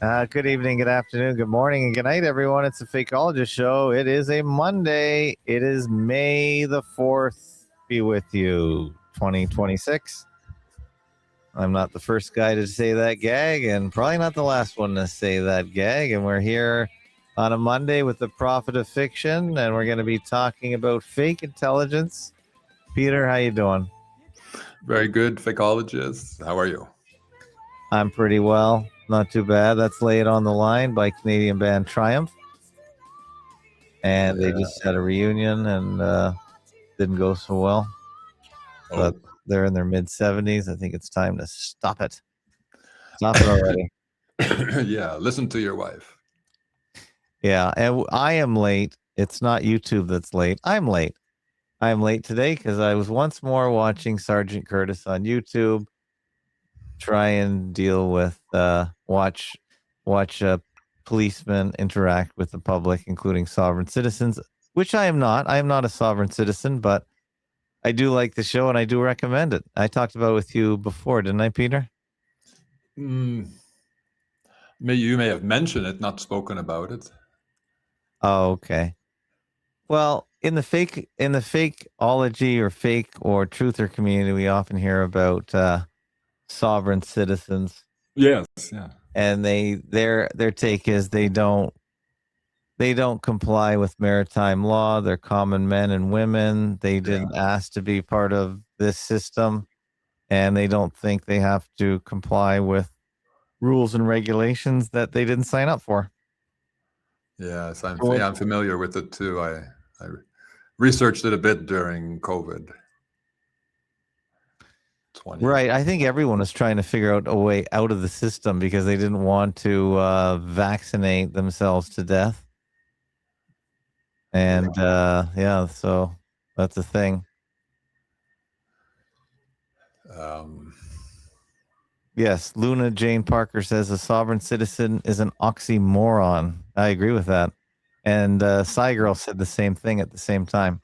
Good evening, good afternoon, good morning, and good night, everyone. It's the Fakeologist Show. It is a Monday. It is May the 4th. Be with you, 2026. I'm not the first guy to say that gag, and probably not the last one to say that gag. And we're here on a Monday with the Prophet of Fiction, and we're going to be talking about fake intelligence. Peter, how you doing? Very good, Fakeologist. How are you? I'm pretty well. Not too bad. That's Lay It on the Line by Canadian band Triumph. And they just had a reunion and didn't go so well. But they're in their mid-70s. I think it's time to stop it. Stop it already. Yeah, listen to your wife. Yeah, and I am late. It's not YouTube that's late. I'm late. I'm late today because I was once more watching Sergeant Curtis on YouTube. Try and deal with watch policemen interact with the public, including sovereign citizens, which I am not. I am not a sovereign citizen, but I do like the show and I do recommend it. I talked about it with you before, didn't I, Peter? You may have mentioned it, not spoken about it. Oh, okay. Well, in the fakeology or fake or truther community, we often hear about sovereign citizens. Yes, yeah. And their take is they don't comply with maritime law. They're common men and women. They didn't ask to be part of this system, and they don't think they have to comply with rules and regulations that they didn't sign up for. Yes, I'm familiar with it too. I researched it a bit during COVID. Right. I think everyone was trying to figure out a way out of the system because they didn't want to vaccinate themselves to death. And yeah, so that's a thing. Yes, Luna Jane Parker says a sovereign citizen is an oxymoron. I agree with that. And Girl said the same thing at the same time.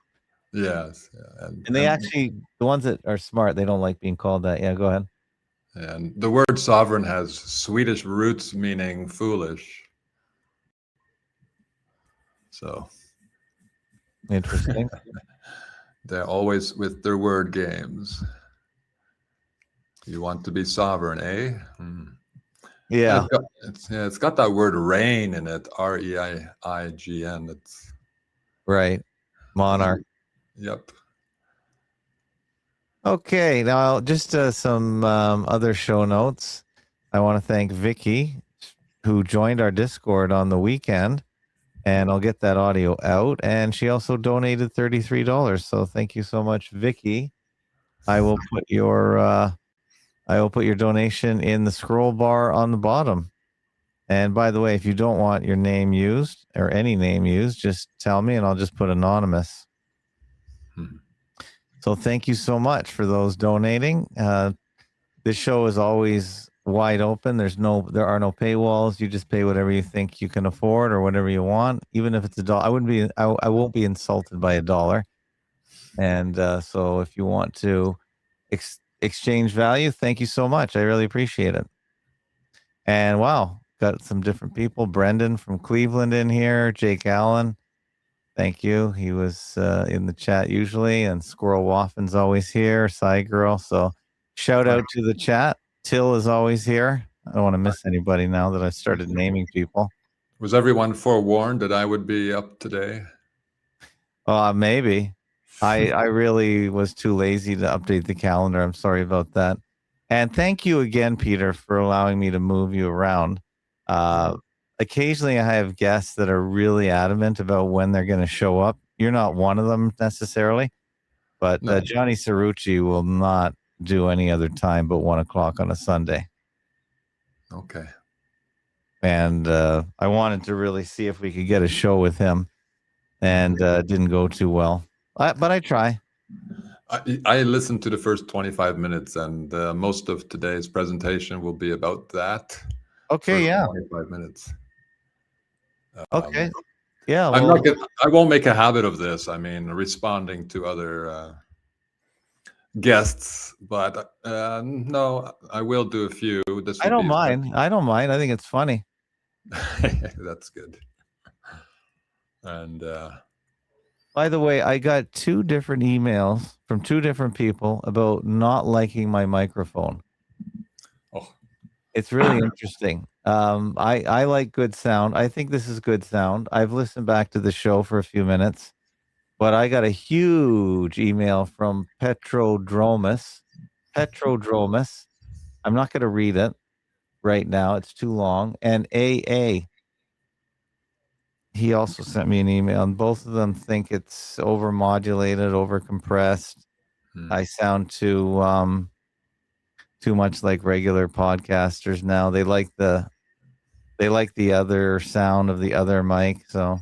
Yes. Yeah. And they actually, the ones that are smart, they don't like being called that. Yeah, go ahead. And the word sovereign has Swedish roots meaning foolish. So interesting. They're always with their word games. You want to be sovereign, eh? Yeah. It's got that word reign in it, REIGN. It's right. Monarch. Yep. Okay, now just some other show notes. I want to thank Vicky, who joined our Discord on the weekend, and I'll get that audio out. And she also donated $33. So thank you so much, Vicky. I will put your donation in the scroll bar on the bottom. And by the way, if you don't want your name used or any name used, just tell me and I'll just put anonymous. So thank you so much for those donating. This show is always wide open. There are no paywalls. You just pay whatever you think you can afford or whatever you want, even if it's $1. I won't be insulted by $1. And so if you want to exchange value, thank you so much. I really appreciate it. And wow, got some different people. Brendan from Cleveland in here. Jake Allen. Thank you. He was in the chat usually. And Squirrel Waffin's always here. Girl. So shout out to the chat. Till is always here. I don't want to miss anybody now that I started naming people. Was everyone forewarned that I would be up today? Maybe. I really was too lazy to update the calendar. I'm sorry about that. And thank you again, Peter, for allowing me to move you around. Occasionally I have guests that are really adamant about when they're going to show up. You're not one of them necessarily, but Johnny Cirucci will not do any other time but 1:00 on a Sunday. Okay. And I wanted to really see if we could get a show with him, and didn't go too well. But I try. I listened to the first 25 minutes, and most of today's presentation will be about that. Okay, yeah. 25 minutes. Okay. Yeah. Well, I won't make a habit of this. I mean, responding to other guests, but no, I will do a few. I don't mind. I think it's funny. That's good. And By the way, I got 2 different emails from 2 different people about not liking my microphone. oh, It's really interesting. I like good sound. I think this is good sound. I've listened back to the show for a few minutes, but I got a huge email from Petrodromus. Petrodromus. I'm not going to read it right now. It's too long. And AA. He also sent me an email, and both of them think it's overmodulated, overcompressed. I sound too much like regular podcasters now. They like the other sound of the other mic. So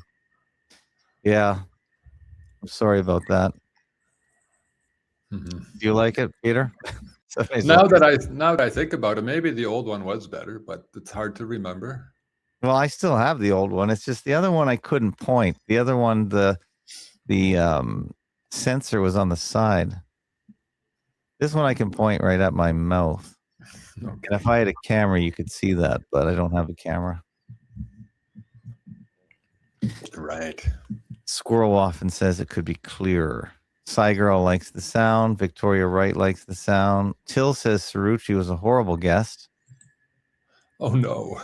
yeah, I'm sorry about that. mhm. Do you like it, Peter? Somebody's Now like, that I think about it, maybe the old one was better, but it's hard to remember. well, I still have the old one. It's just the other one I couldn't point. The other one, the sensor was on the side. This one I can point right at my mouth. Okay. And if I had a camera, you could see that, but I don't have a camera. Right. Squirrel often says it could be clearer. Girl likes the sound. Victoria Wright likes the sound. Till says Cirucci was a horrible guest. Oh no.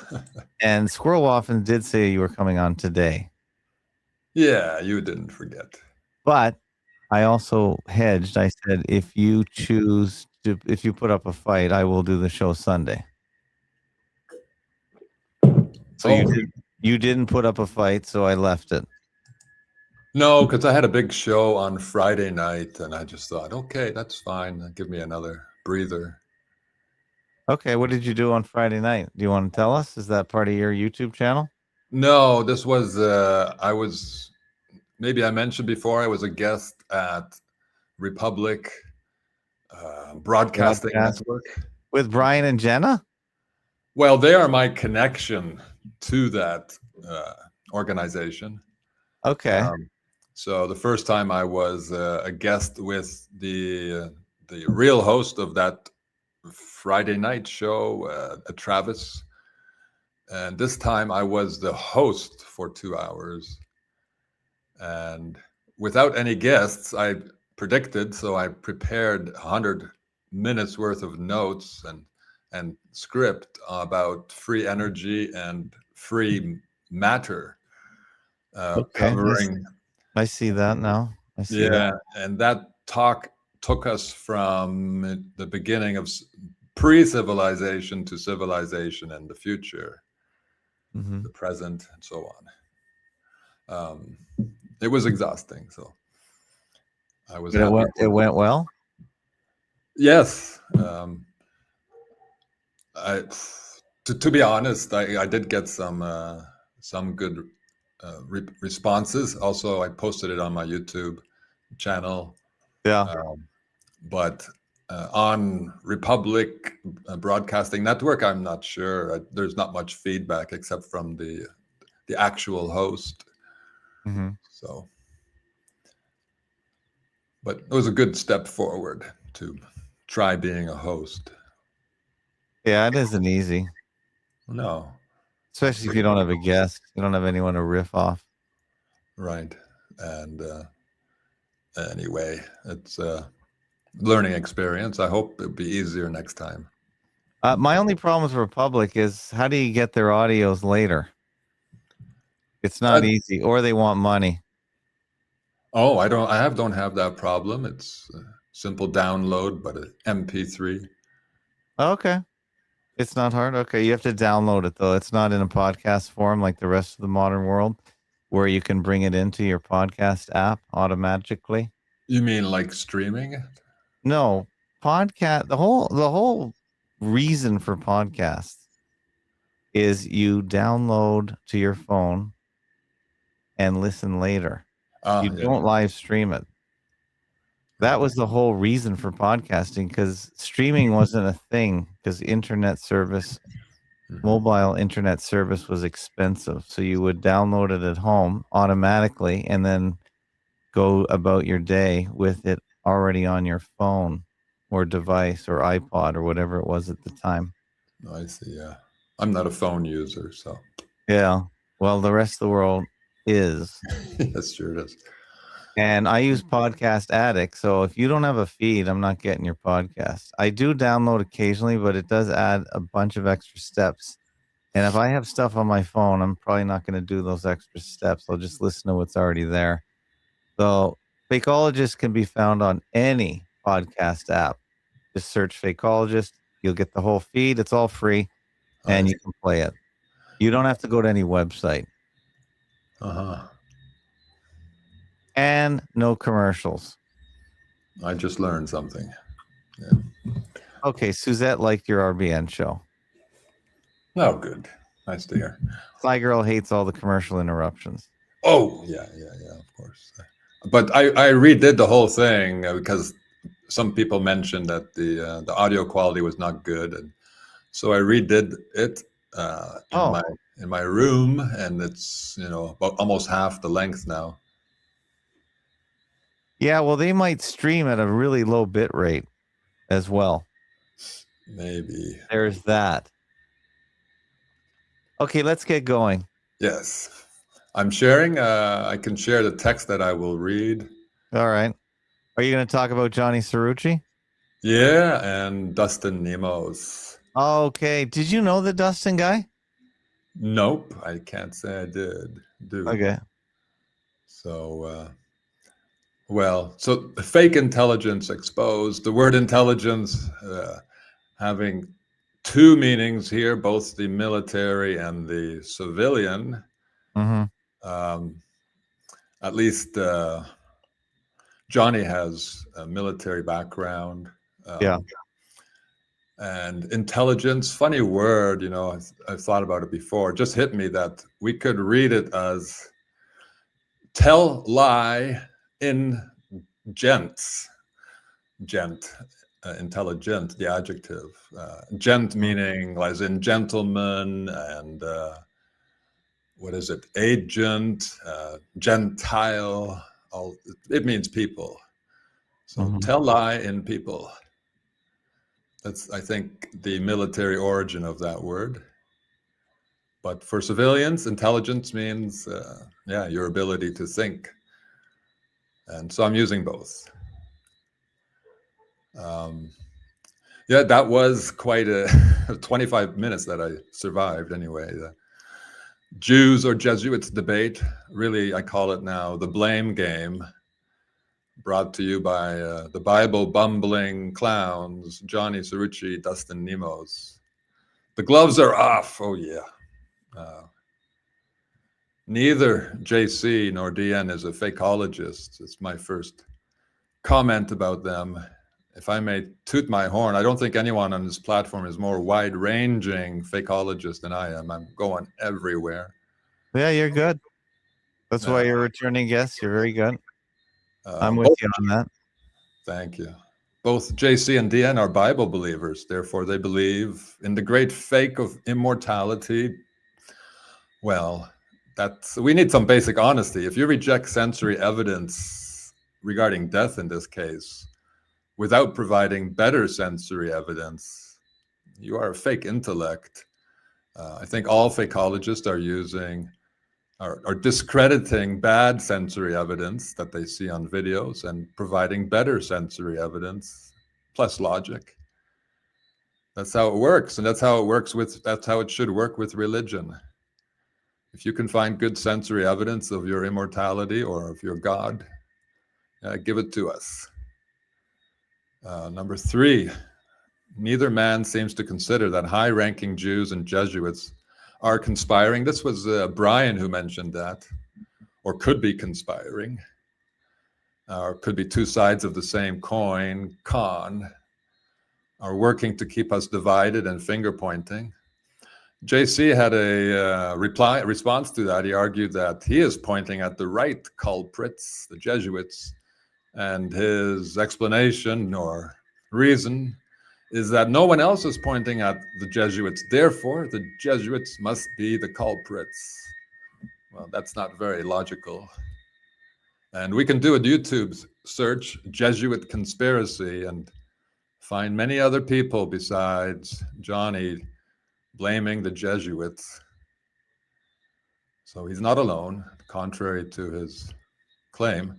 And Squirrel often did say you were coming on today. Yeah, you didn't forget. But I also hedged. I said, if you put up a fight, I will do the show Sunday. So you didn't put up a fight, so I left it. No, because I had a big show on Friday night, and I just thought, okay, that's fine. Give me another breather. Okay, what did you do on Friday night? Do you want to tell us? Is that part of your YouTube channel? No, this was maybe I mentioned before, I was a guest at Republic Broadcasting Network. With Brian and Jenna? Well, they are my connection to that organization. Okay. So the first time I was a guest with the real host of that Friday night show, Travis, and this time I was the host for 2 hours, and without any guests, I predicted. So I prepared 100 minutes worth of notes and script about free energy and free matter, covering. I see that now. I see that. And that talk took us from the beginning of pre-civilization to civilization and the future, the present, and so on. It was exhausting, so I was. It went well. Yes. To be honest, I did get some good responses. Also, I posted it on my YouTube channel. Yeah. But on Republic Broadcasting Network, I'm not sure. There's not much feedback except from the actual host. So, but it was a good step forward to try being a host. Yeah, it isn't easy. No. Especially if you don't have a guest. You don't have anyone to riff off. Right. And anyway, it's a learning experience. I hope it'll be easier next time. My only problem with Republic is, how do you get their audios later? It's not easy, or they want money. Oh, I don't have that problem. It's a simple download, but an MP3. Okay. It's not hard. Okay. You have to download it, though. It's not in a podcast form like the rest of the modern world, where you can bring it into your podcast app automatically. You mean like streaming it? No, podcast. The whole reason for podcasts is you download to your phone and listen later. You don't live stream it. That was the whole reason for podcasting, because streaming wasn't a thing, because mobile internet service was expensive. So you would download it at home automatically and then go about your day with it already on your phone or device or iPod or whatever it was at the time. I see. Yeah. I'm not a phone user, so. Yeah. Well, the rest of the world is. Yes, sure it is. And I use Podcast Addict. So if you don't have a feed, I'm not getting your podcast. I do download occasionally, but it does add a bunch of extra steps. And if I have stuff on my phone, I'm probably not going to do those extra steps. I'll just listen to what's already there. So Fakeologist can be found on any podcast app. Just search Fakeologist. You'll get the whole feed. It's all free, and you can play it. You don't have to go to any website. Uh-huh. And no commercials. I just learned something. Yeah. Okay, Suzette liked your RBN show. Oh, good. Nice to hear. Fly Girl hates all the commercial interruptions. Oh, yeah, of course. But I redid the whole thing because some people mentioned that the audio quality was not good, and so I redid it in my room, and it's about almost half the length now. Yeah, well, they might stream at a really low bit rate as well. Maybe. There's that. Okay, let's get going. Yes. I'm sharing. I can share the text that I will read. All right. Are you going to talk about Johnny Cirucci? Yeah, and Dustin Nemos. Okay. Did you know the Dustin guy? Nope, I can't say I did. Okay. So, so fake intelligence exposed. The word intelligence having two meanings here, both the military and the civilian. Mm-hmm. At least Johnny has a military background. Yeah. And intelligence, funny word, I've thought about it before. It just hit me that we could read it as tell lie in gents. Gent, intelligent, the adjective. Gent meaning as in gentleman, and what is it? Agent, Gentile. It means people. So tell lie in people. That's, I think, the military origin of that word. But for civilians, intelligence means, your ability to think. And so I'm using both. That was quite a 25 minutes that I survived anyway. The Jews or Jesuits debate, really, I call it now the blame game, brought to you by the Bible bumbling clowns, Johnny Cirucci, Dustin Nemos. The gloves are off. Oh, yeah. Neither JC nor DN is a fakeologist. It's my first comment about them. If I may toot my horn, I don't think anyone on this platform is more wide-ranging fakeologist than I am. I'm going everywhere. Yeah, you're good. That's why you're a returning guest. You're very good. I'm with you on that. Thank you. Both JC and DN are Bible believers. Therefore, they believe in the great fake of immortality. Well, we need some basic honesty. If you reject sensory evidence regarding death in this case, without providing better sensory evidence, you are a fake intellect. I think all fakeologists are discrediting bad sensory evidence that they see on videos and providing better sensory evidence plus logic. That's how it works, and that's how it should work with religion. If you can find good sensory evidence of your immortality or of your God, give it to us. Number 3, neither man seems to consider that high-ranking Jews and Jesuits are conspiring. This was Brian who mentioned that, or could be conspiring, or could be two sides of the same coin, are working to keep us divided and finger-pointing. JC had a response to that. He argued that he is pointing at the right culprits, the Jesuits, and his explanation or reason is that no one else is pointing at the Jesuits. Therefore, the Jesuits must be the culprits. Well, that's not very logical. And we can do a YouTube search, Jesuit conspiracy, and find many other people besides Johnny blaming the Jesuits. So he's not alone, contrary to his claim.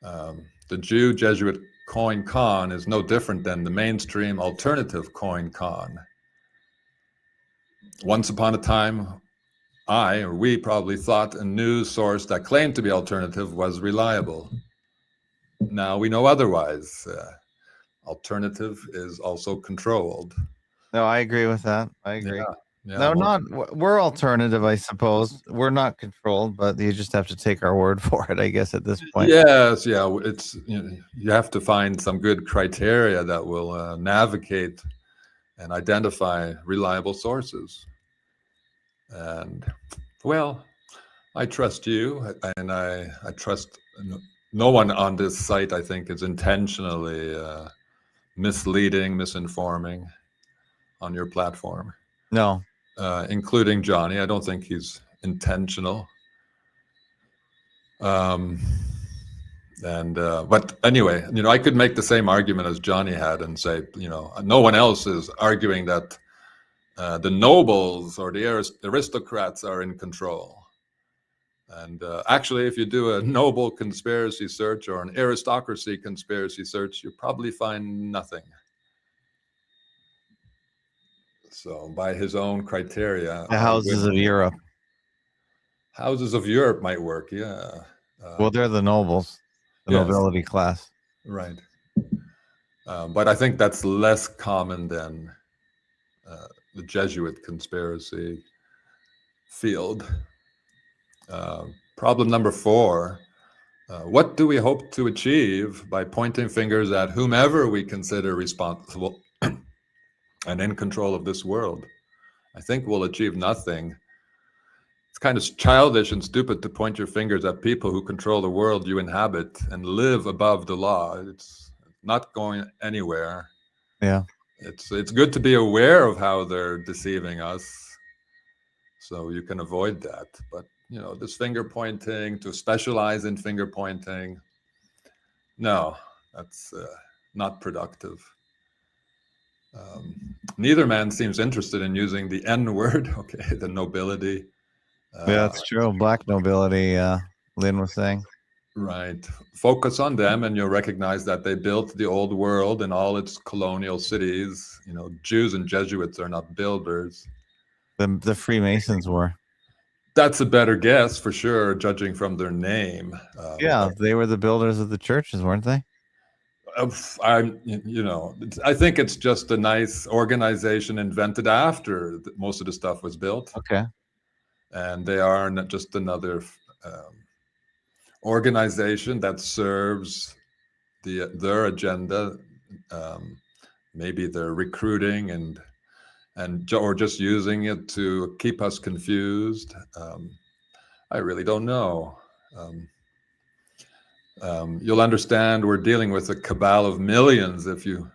The Jew-Jesuit coin con is no different than the mainstream alternative coin con. Once upon a time, we probably thought a news source that claimed to be alternative was reliable. Now we know otherwise. Alternative is also controlled. No, I agree with that. I agree. Yeah, no, we're alternative, I suppose. We're not controlled, but you just have to take our word for it, I guess, at this point. Yes, yeah. It's you have to find some good criteria that will navigate and identify reliable sources. And well, I trust you, and I trust no one on this site, I think, is intentionally misleading, misinforming on your platform. No. Including Johnny. I don't think he's intentional. But anyway, I could make the same argument as Johnny had and say, no one else is arguing that the nobles or the aristocrats are in control. And actually, if you do a noble conspiracy search or an aristocracy conspiracy search, you probably find nothing. So by his own criteria, the houses of Europe. Houses of Europe might work, yeah. Well, they're the nobles, the nobility class. Right. But I think that's less common than the Jesuit conspiracy field. Problem number 4, what do we hope to achieve by pointing fingers at whomever we consider responsible and in control of this world? I think we'll achieve nothing. It's kind of childish and stupid to point your fingers at people who control the world you inhabit and live above the law. It's not going anywhere. Yeah. It's good to be aware of how they're deceiving us, so you can avoid that. But this finger pointing, to specialize in finger pointing, no, that's not productive. Neither man seems interested in using the N word. Okay, the nobility. Yeah, that's true. Black nobility, Lynn was saying. Right. Focus on them and you'll recognize that they built the old world and all its colonial cities. Jews and Jesuits are not builders. The Freemasons were. That's a better guess for sure, judging from their name. They were the builders of the churches, weren't they? I think it's just a nice organization invented after most of the stuff was built. Okay. And they are not just another organization that serves their agenda. Maybe they're recruiting or just using it to keep us confused. I really don't know. You'll understand we're dealing with a cabal of millions if you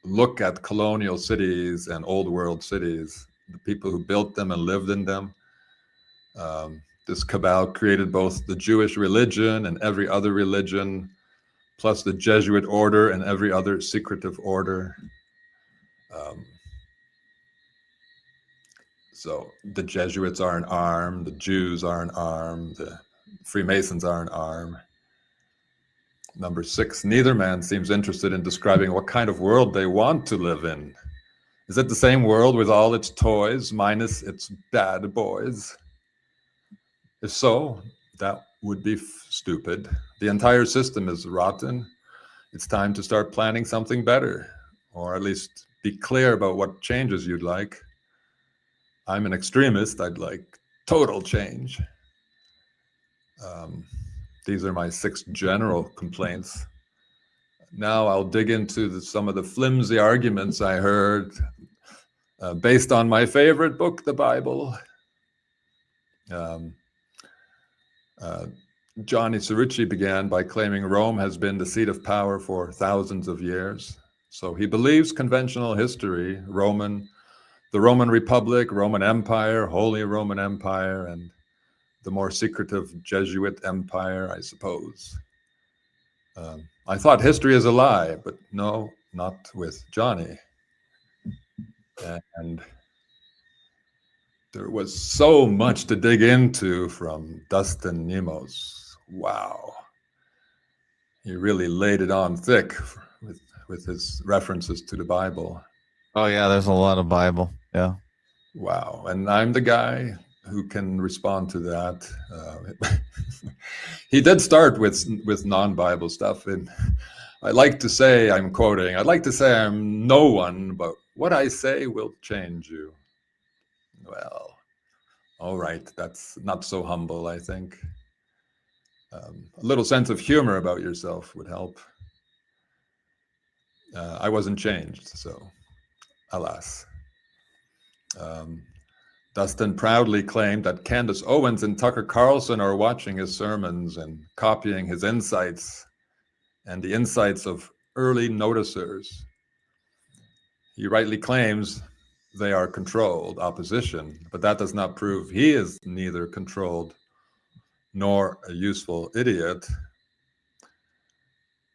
look at colonial cities and old world cities, the people who built them and lived in them. This cabal created both the Jewish religion and every other religion, plus the Jesuit order and every other secretive order. So the Jesuits are an arm, the Jews are an arm, the Freemasons are an arm. Number 6, neither man seems interested in describing what kind of world they want to live in. Is it the same world with all its toys minus its bad boys? If so, that would be stupid. The entire system is rotten. It's time to start planning something better, or at least be clear about what changes you'd like. I'm an extremist. I'd like total change. These are my 6 general complaints. Now I'll dig into some of the flimsy arguments I heard based on my favorite book, the Bible. Johnny Cirucci began by claiming Rome has been the seat of power for thousands of years. So he believes conventional history, the Roman Republic, Roman Empire, Holy Roman Empire, and the more secretive Jesuit Empire, I suppose. I thought history is a lie, but no, not with Johnny. And There was so much to dig into from Dustin Nemos. Wow. He really laid it on thick with his references to the Bible. Oh yeah, there's a lot of Bible. Yeah. Wow. And I'm the guy who can respond to that. He did start with non-Bible stuff. And I like to say, I'm quoting, I'd like to say I'm no one, but what I say will change you. Well, all right. That's not so humble, I think. A little sense of humor about yourself would help. I wasn't changed, so alas. Dustin proudly claimed that Candace Owens and Tucker Carlson are watching his sermons and copying his insights and the insights of early noticers. He rightly claims they are controlled opposition, but that does not prove he is neither controlled nor a useful idiot.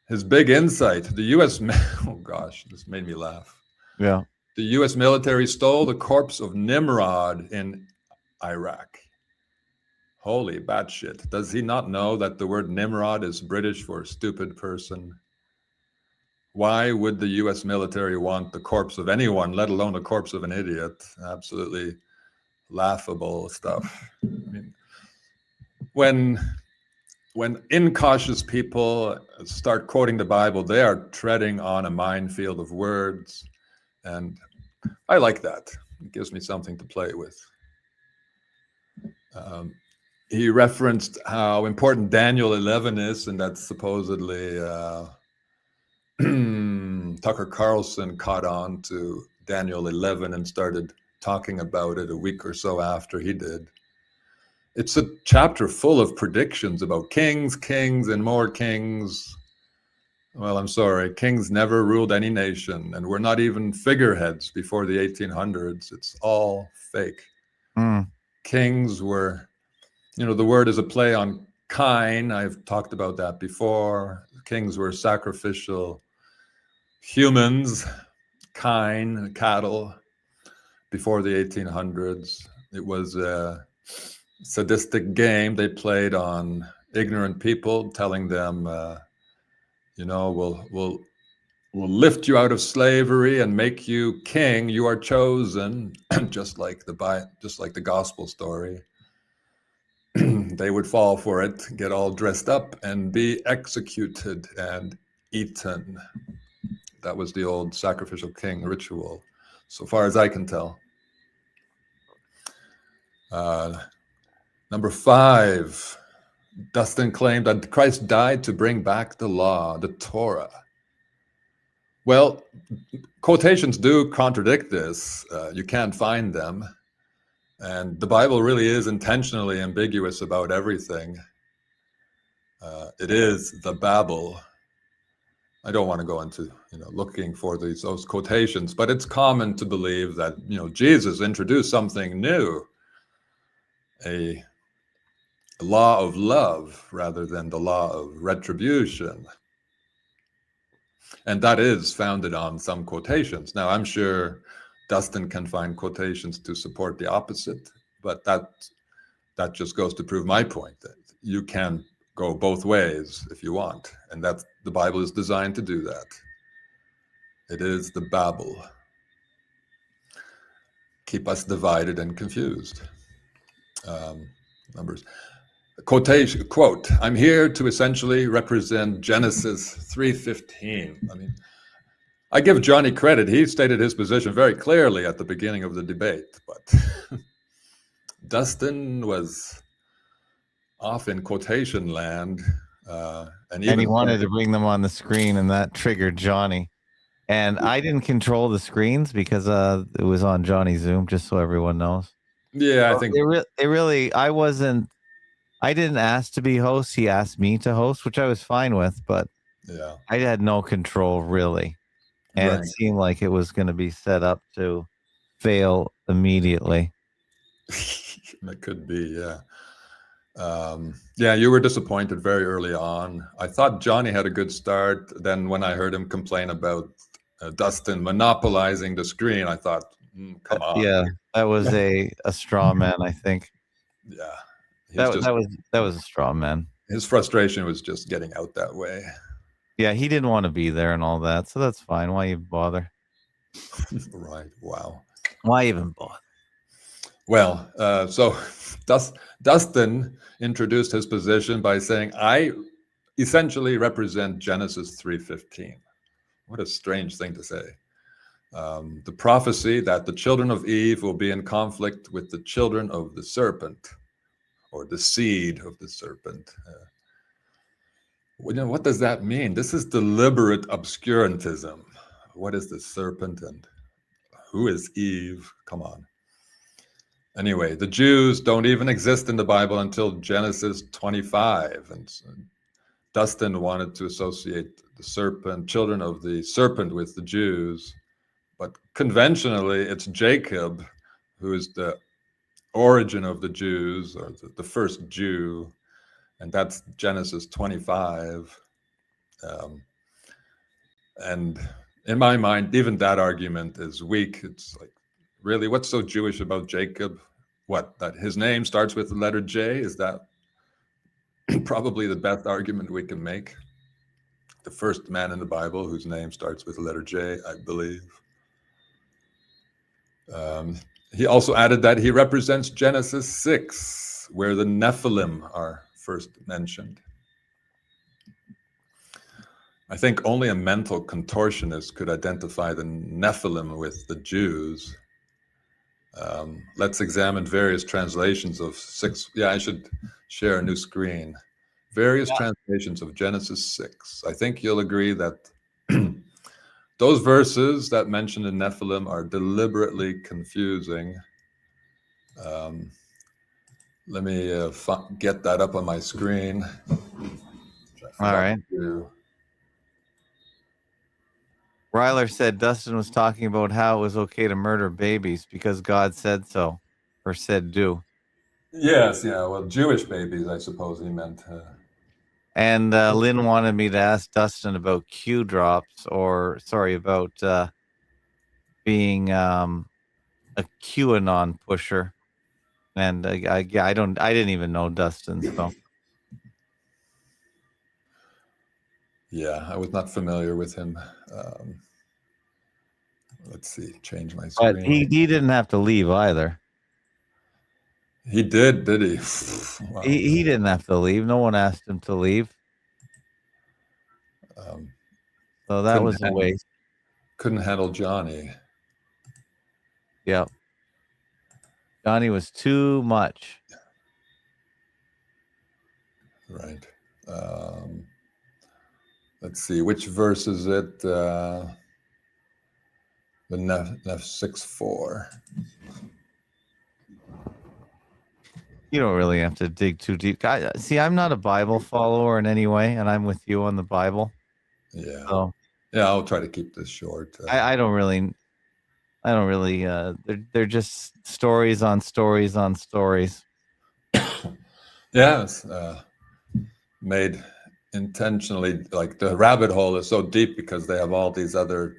His big insight, the U.S. Oh gosh, this made me laugh. Yeah. The U.S. military stole the corpse of Nimrod in Iraq. Holy batshit. Does he not know that the word Nimrod is British for stupid person? Why would the U.S. military want the corpse of anyone, let alone the corpse of an idiot? Absolutely laughable stuff. I mean, when incautious people start quoting the Bible, they are treading on a minefield of words. And I like that. It gives me something to play with. He referenced how important Daniel 11 is, and that supposedly Tucker Carlson caught on to Daniel 11 and started talking about it a week or so after he did. It's a chapter full of predictions about kings, and more kings. Well, I'm sorry, kings never ruled any nation, and we're not even figureheads before the 1800s. It's all fake. Kings were, the word is a play on kine. I've talked about that before. Kings were sacrificial humans, kine, cattle, before the 1800s. It was a sadistic game they played on ignorant people, telling them, we'll lift you out of slavery and make you king. You are chosen, just like the gospel story. They would fall for it, get all dressed up, and be executed and eaten. That was the old sacrificial king ritual, so far as I can tell. Number 5, Dustin claimed that Christ died to bring back the law, the Torah. Well, quotations do contradict this. You can't find them. And the Bible really is intentionally ambiguous about everything. It is the Babel. I don't want to go into looking for those quotations, but it's common to believe that Jesus introduced something new, a law of love rather than the law of retribution. And that is founded on some quotations. Now, I'm sure Dustin can find quotations to support the opposite, but that just goes to prove my point that you can go both ways if you want. And that the Bible is designed to do that. It is the Babel. Keep us divided and confused. Numbers. Quotation, quote, I'm here to essentially represent Genesis 3:15. I mean, I give Johnny credit. He stated his position very clearly at the beginning of the debate, but Dustin was off in quotation land. And he wanted to bring them on the screen, and that triggered Johnny. And I didn't control the screens because it was on Johnny's Zoom, just so everyone knows. Yeah, I think I didn't ask to be host. He asked me to host, which I was fine with, but yeah, I had no control really. And right. It seemed like it was going to be set up to fail immediately. It could be, yeah. Yeah, you were disappointed very early on. I thought Johnny had a good start. Then when I heard him complain about Dustin monopolizing the screen, I thought, Come on. Yeah, that was a straw man, I think. Yeah. That was a straw man. His frustration was just getting out that way. Yeah, he didn't want to be there and all that, so that's fine. Why even bother? Right. Wow. Why even bother? Well, so Dustin introduced his position by saying, I essentially represent Genesis 3:15. What a strange thing to say. The prophecy that the children of Eve will be in conflict with the children of the serpent, or the seed of the serpent. What does that mean? This is deliberate obscurantism. What is the serpent and who is Eve? Come on. Anyway, the Jews don't even exist in the Bible until Genesis 25. And Dustin wanted to associate the serpent, children of the serpent, with the Jews. But conventionally, it's Jacob who is the origin of the Jews, or the first Jew. And that's Genesis 25. And in my mind, even that argument is weak. It's like, really, what's so Jewish about Jacob? What, that his name starts with the letter J? Is that probably the best argument we can make? The first man in the Bible whose name starts with the letter J, I believe. He also added that he represents Genesis 6, where the Nephilim are first mentioned. I think only a mental contortionist could identify the Nephilim with the Jews. Let's examine various translations of 6. Yeah, I should share a new screen. Various translations of Genesis 6. I think you'll agree that those verses that mention the Nephilim are deliberately confusing. Let me get that up on my screen. All right. Ryler said Dustin was talking about how it was okay to murder babies because God said so, or said do. Yes, yeah. Well, Jewish babies, I suppose he meant. And Lynn wanted me to ask Dustin about Q drops, about being a QAnon pusher. And I didn't even know Dustin, so. Yeah, I was not familiar with him. Let's see, change my screen. But he didn't have to leave either. He did he? Wow. He didn't have to leave. No one asked him to leave. So that was a waste. Couldn't handle Johnny. Yep. Johnny was too much. Right. Let's see, which verse is it? The Nef 6:4. You don't really have to dig too deep. See, I'm not a Bible follower in any way, and I'm with you on the Bible. Yeah. So, yeah, I'll try to keep this short. I don't really. They're just stories on stories on stories. Yeah, it's made intentionally. Like the rabbit hole is so deep because they have all these other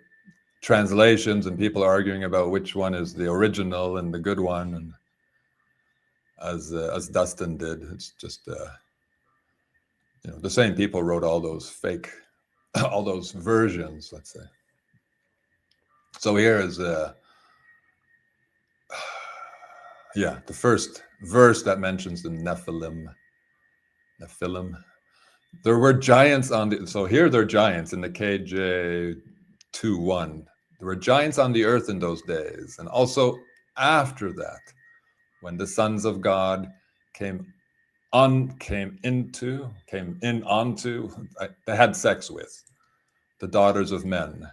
translations, and people are arguing about which one is the original and the good one. And as Dustin did, it's just the same people wrote all those fake, all those versions. Let's say. So here is the first verse that mentions the Nephilim. There were giants on the. So here they're giants in the KJ 2:1. There were giants on the earth in those days, and also after that, when the sons of God came in onto, they had sex with the daughters of men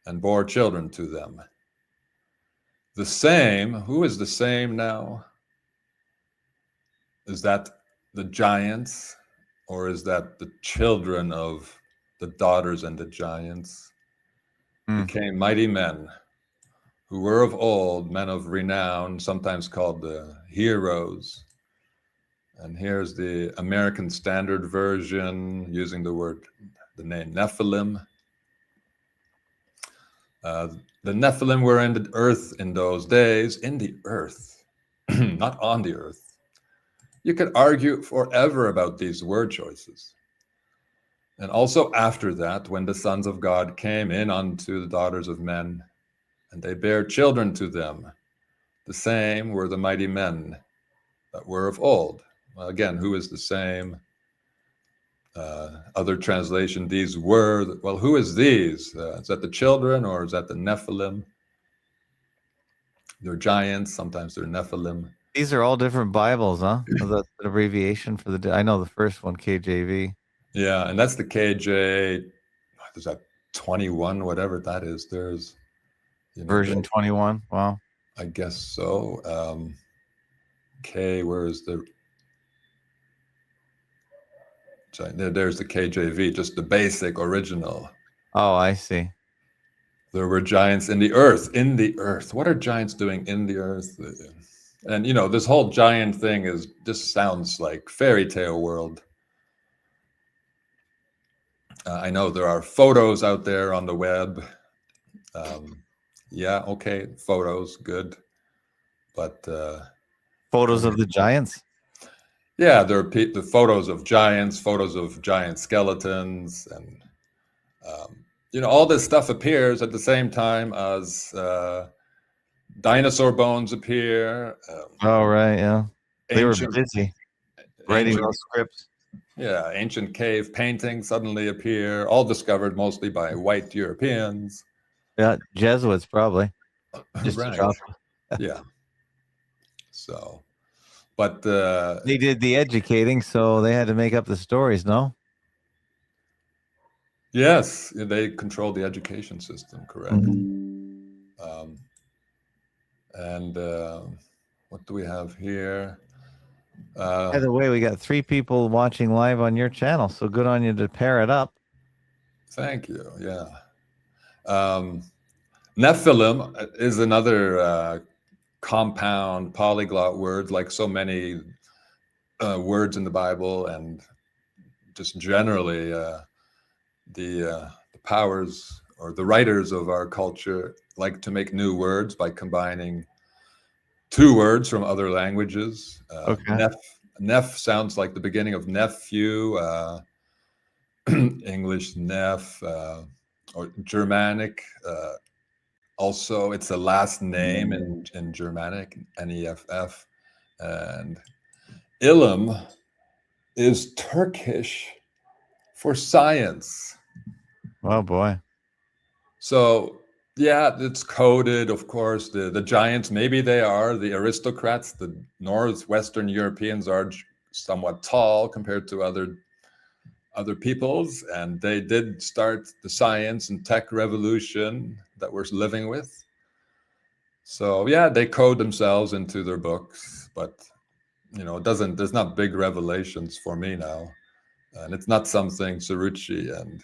and bore children to them. The same, who is the same now? Is that the giants, or is that the children of the daughters and the giants became mighty men who were of old, men of renown, sometimes called the heroes? And here's the American Standard Version using the name Nephilim. The Nephilim were in the earth in those days, in the earth, not on the earth. You could argue forever about these word choices. And also after that, when the sons of God came in unto the daughters of men, and they bare children to them, the same were the mighty men that were of old. Well, again, who is the same? Other translation, these were, well, who is these? Is that the children or is that the Nephilim? They're giants, sometimes they're Nephilim. These are all different Bibles, huh? The abbreviation for I know the first one, KJV. Yeah, and that's the KJ, is that 21, whatever that is. There's, version 21. Wow. I guess so. K, where is the, there's the KJV, just the basic original. Oh, I see. There were giants in the earth, in the earth. What are giants doing in the earth? And, this whole giant thing just sounds like fairy tale world. I know there are photos out there on the web. Yeah, okay, photos, good. But photos of the giants? Yeah, there are the photos of giant skeletons, and all this stuff appears at the same time as dinosaur bones appear. Oh, right, yeah. They were busy writing those scripts. Yeah, ancient cave paintings suddenly appear, all discovered mostly by white Europeans. Yeah, Jesuits probably. Just right. Yeah. So, but they did the educating, so they had to make up the stories, no? Yes, they controlled the education system, correct. And what do we have here? By the way, we got 3 people watching live on your channel, so good on you to pair it up. Thank you. Yeah. Nephilim is another compound polyglot word, like so many words in the Bible, and just generally the powers or the writers of our culture like to make new words by combining 2 words from other languages. Okay. Neph sounds like the beginning of nephew, English neph, or Germanic. Also, it's a last name in Germanic, Neff. And Ilim is Turkish for science. Oh, boy. So, yeah, it's coded, of course. The giants, maybe they are the aristocrats. The Northwestern Europeans are somewhat tall compared to other peoples, and they did start the science and tech revolution that we're living with. So, yeah, they code themselves into their books, but there's not big revelations for me now, and it's not something Cirucci and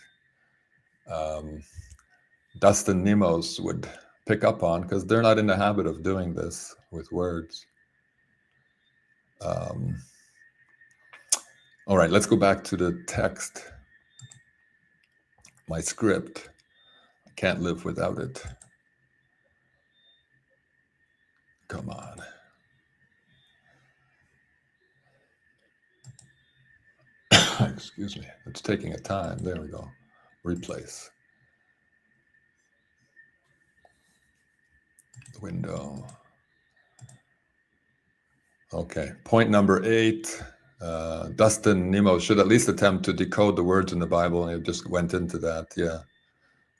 Dustin, Nemos would pick up on, because they're not in the habit of doing this with words. All right, let's go back to the text. My script. I can't live without it. Come on. Excuse me. It's taking a time. There we go. Replace. The window. Okay. Point number 8. Dustin, Nemo should at least attempt to decode the words in the Bible, and it just went into that. Yeah.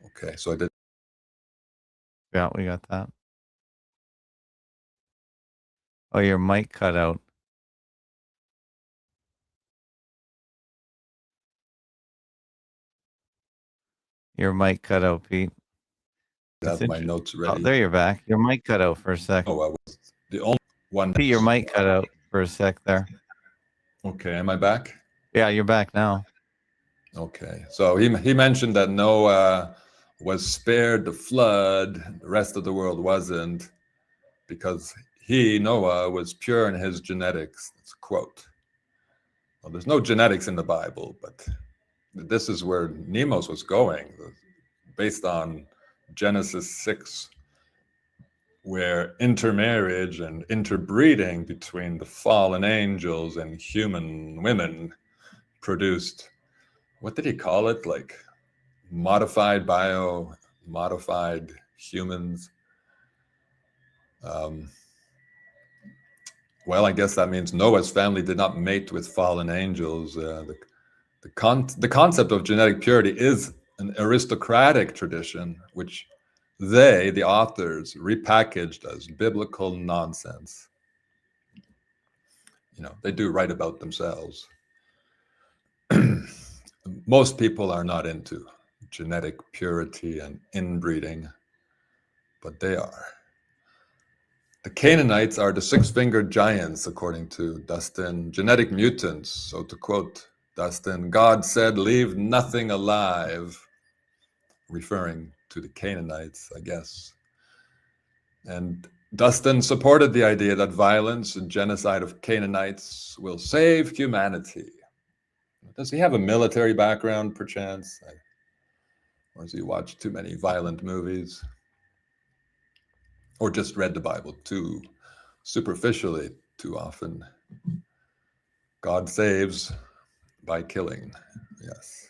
Okay. So I did. Yeah, we got that. Oh, your mic cut out. Your mic cut out, Pete. Have my notes ready. Oh, there you're back. Your mic cut out for a sec. Oh, I was the only one. Pete, your mic cut out for a sec there. Okay, am I back? Yeah, you're back now. Okay, so he mentioned that Noah was spared the flood, the rest of the world wasn't, because Noah, was pure in his genetics. That's a quote. Well, there's no genetics in the Bible, but this is where Nemos was going, based on Genesis 6, where intermarriage and interbreeding between the fallen angels and human women produced, what did he call it? Like modified humans. Well, I guess that means Noah's family did not mate with fallen angels. The concept of genetic purity is an aristocratic tradition, which they, the authors, repackaged as biblical nonsense. You know, they do write about themselves. Most people are not into genetic purity and inbreeding, but they are. The Canaanites are the six-fingered giants, according to Dustin, genetic mutants. So to quote Dustin, God said, leave nothing alive, referring to the Canaanites, I guess. And Dustin supported the idea that violence and genocide of Canaanites will save humanity. Does he have a military background, perchance? Or has he watched too many violent movies? Or just read the Bible too superficially too often? God saves by killing, yes.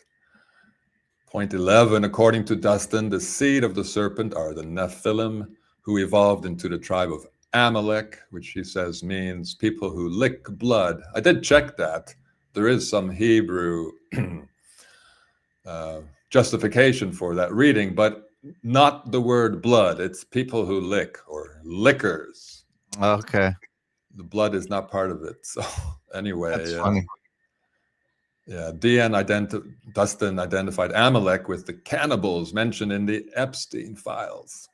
Point 11, according to Dustin, the seed of the serpent are the Nephilim, who evolved into the tribe of Amalek, which he says means people who lick blood. I did check that. There is some Hebrew justification for that reading, but not the word blood. It's people who lick, or lickers. Okay. The blood is not part of it. So anyway, That's funny. Yeah, Dustin identified Amalek with the cannibals mentioned in the Epstein files,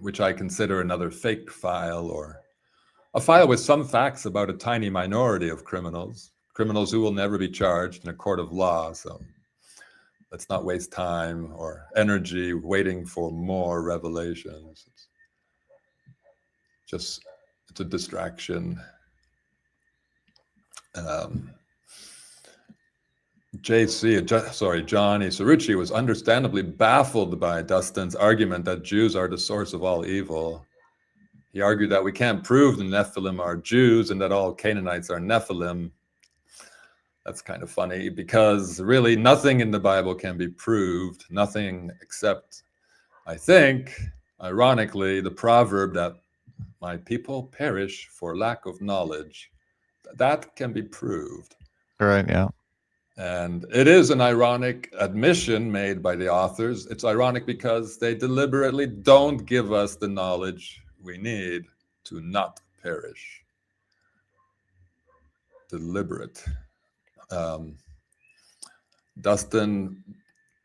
which I consider another fake file, or a file with some facts about a tiny minority of criminals who will never be charged in a court of law. So let's not waste time or energy waiting for more revelations. It's a distraction. Johnny Cirucci was understandably baffled by Dustin's argument that Jews are the source of all evil. He argued that we can't prove the Nephilim are Jews and that all Canaanites are Nephilim. That's kind of funny, because really nothing in the Bible can be proved, nothing except, I think, ironically, the proverb that my people perish for lack of knowledge. That can be proved. Right, yeah. And it is an ironic admission made by the authors. It's ironic because they deliberately don't give us the knowledge we need to not perish. Deliberate. Dustin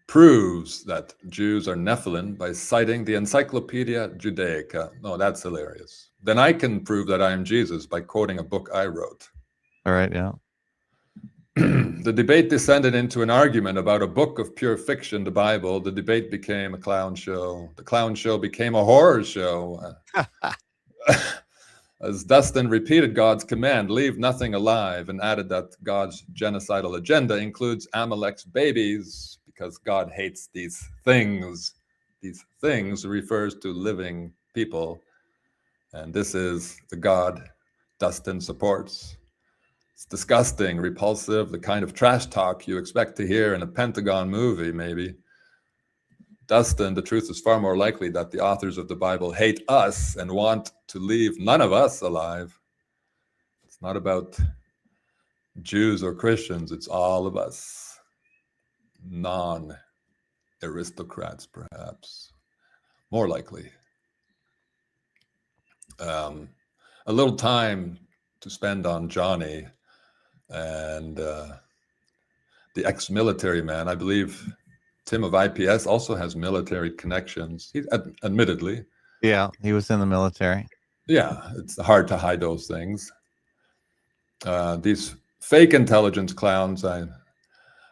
proves that Jews are Nephilim by citing the Encyclopedia Judaica. No, that's hilarious. Then I can prove that I am Jesus by quoting a book I wrote. All right, yeah. The debate descended into an argument about a book of pure fiction, the Bible. The debate became a clown show. The clown show became a horror show. As Dustin repeated God's command, leave nothing alive, and added that God's genocidal agenda includes Amalek's babies, because God hates these things. These things refers to living people. And this is the God Dustin supports. It's disgusting, repulsive, the kind of trash talk you expect to hear in a Pentagon movie, maybe. Dustin, the truth is far more likely that the authors of the Bible hate us and want to leave none of us alive. It's not about Jews or Christians, it's all of us. Non-aristocrats, perhaps. More likely. A little time to spend on Johnny and the ex-military man. I believe Tim of IPS also has military connections. He, admittedly. Yeah, he was in the military. Yeah, it's hard to hide those things. These fake intelligence clowns are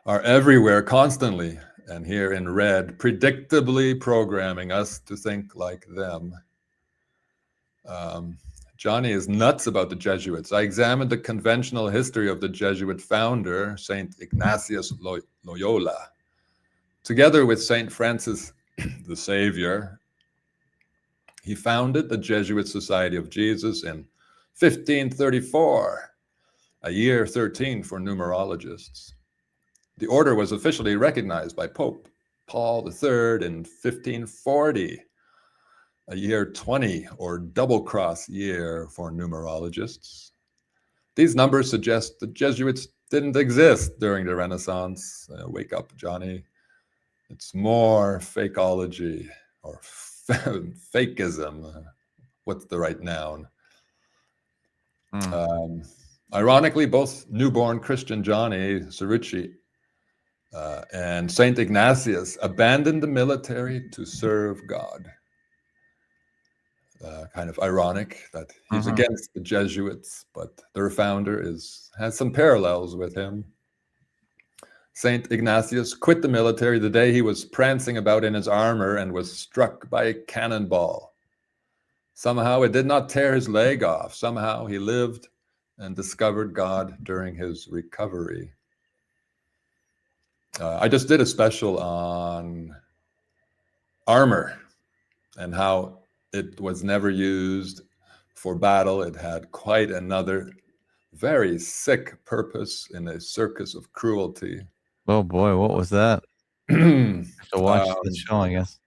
everywhere constantly, and here in red, predictably programming us to think like them. Johnny is nuts about the Jesuits. I examined the conventional history of the Jesuit founder, Saint Ignatius Loyola. Together with Saint Francis the Savior, he founded the Jesuit Society of Jesus in 1534, a year 13 for numerologists. The order was officially recognized by Pope Paul III in 1540, a year 20 or double-cross year for numerologists. These numbers suggest the Jesuits didn't exist during the Renaissance. Wake up, Johnny. It's more fakeology or fakeism. What's the right noun? Ironically, both newborn Christian Johnny, Cirucci, and Saint Ignatius abandoned the military to serve God. Kind of ironic that he's against the Jesuits, but their founder has some parallels with him. Saint Ignatius quit the military the day he was prancing about in his armor and was struck by a cannonball. Somehow it did not tear his leg off. Somehow he lived and discovered God during his recovery. I just did a special on armor and how it was never used for battle. It had quite another very sick purpose in a circus of cruelty. Oh boy, what was that? To watch the show, I guess.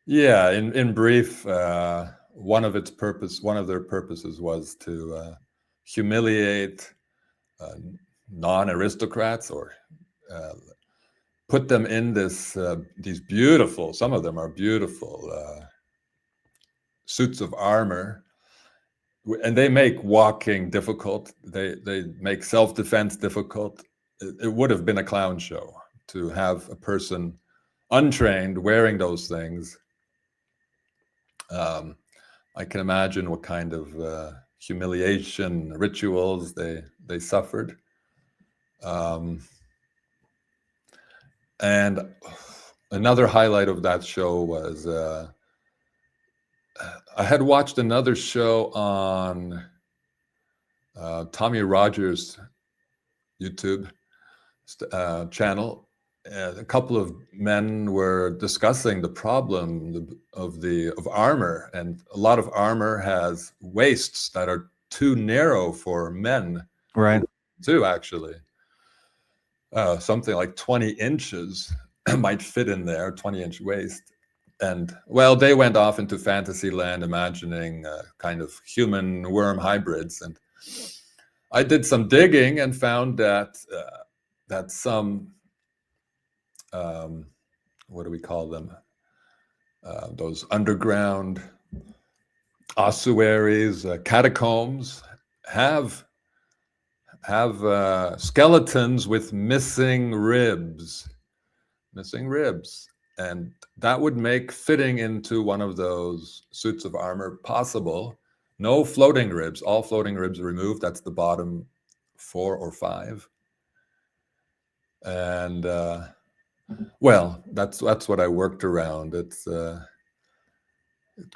Yeah, in brief, one of their purposes was to humiliate non-aristocrats or put them in these beautiful, some of them are beautiful suits of armor, and they make walking difficult. They make self-defense difficult. It would have been a clown show to have a person untrained wearing those things. I can imagine what kind of humiliation rituals they suffered. And another highlight of that show was I had watched another show on Tommy Rogers' YouTube channel. A couple of men were discussing the problem of armor, and a lot of armor has waists that are too narrow for men. Right. Too, actually. Something like 20 inches might fit in there, 20-inch waist. And, well, they went off into fantasy land imagining kind of human worm hybrids. And I did some digging and found that some, what do we call them? Those underground ossuaries, catacombs, have skeletons with missing ribs. And that would make fitting into one of those suits of armor possible. No floating ribs, all floating ribs removed. That's the bottom 4 or 5. And well, that's what I worked around. It's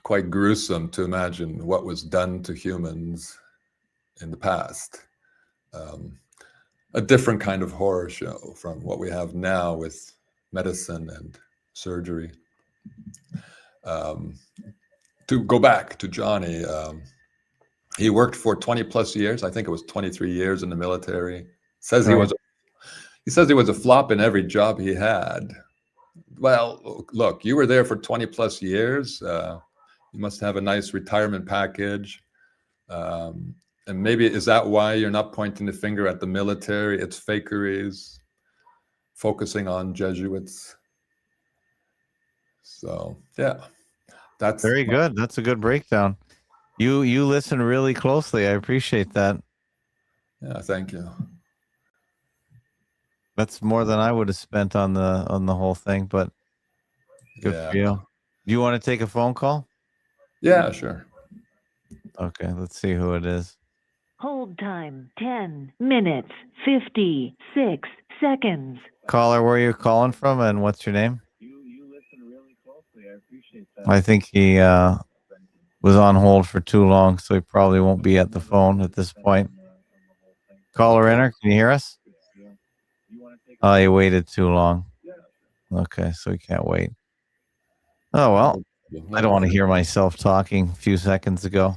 quite gruesome to imagine what was done to humans in the past. A different kind of horror show from what we have now with medicine and surgery. To go back to Johnny, he worked for 20 plus years. I think it was 23 years in the military. He says he was a flop in every job he had. Well, look, you were there for 20 plus years. You must have a nice retirement package. And maybe, is that why you're not pointing the finger at the military? It's fakeries, focusing on Jesuits. So, yeah, that's very good. That's a good breakdown. You listen really closely. I appreciate that. Yeah, thank you. That's more than I would have spent on the whole thing, but good for you. Do you want to take a phone call? Yeah, sure. Okay, let's see who it is. Hold time 10 minutes 56 seconds. Caller, where are you calling from and what's your name? You listen really closely. I appreciate that. I think he was on hold for too long, so he probably won't be at the phone at this point. Caller Inner, can you hear us? Oh, he waited too long. Okay, so we can't wait. Oh well, I don't want to hear myself talking a few seconds ago.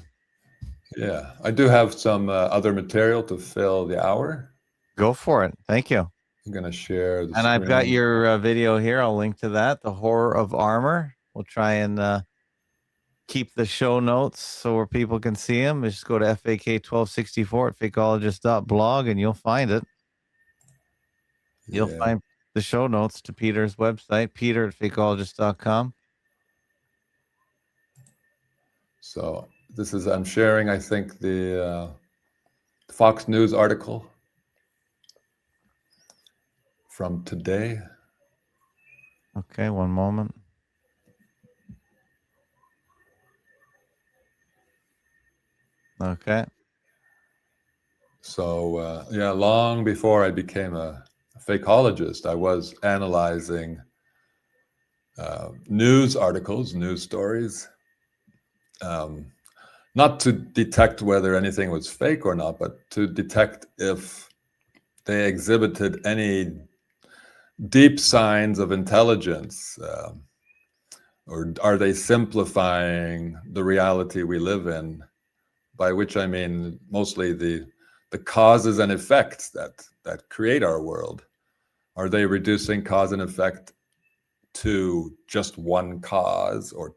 Yeah, I do have some other material to fill the hour. Go for it. Thank you. I'm going to share the And I've got screen. your video here. I'll link to that. The Horror of Armor. We'll try and keep the show notes so where people can see them. Just go to FAK1264 at fakeologist.blog and you'll find it. You'll Yeah. find the show notes to Peter's website, peter at fakeologist.com. So this is, I'm sharing, I think, the Fox News article from today. Okay, one moment. Okay. So yeah, long before I became a fakeologist, I was analyzing news articles, news stories, not to detect whether anything was fake or not, but to detect if they exhibited any deep signs of intelligence, or are they simplifying the reality we live in? By which I mean mostly the causes and effects that create our world. Are they reducing cause and effect to just one cause or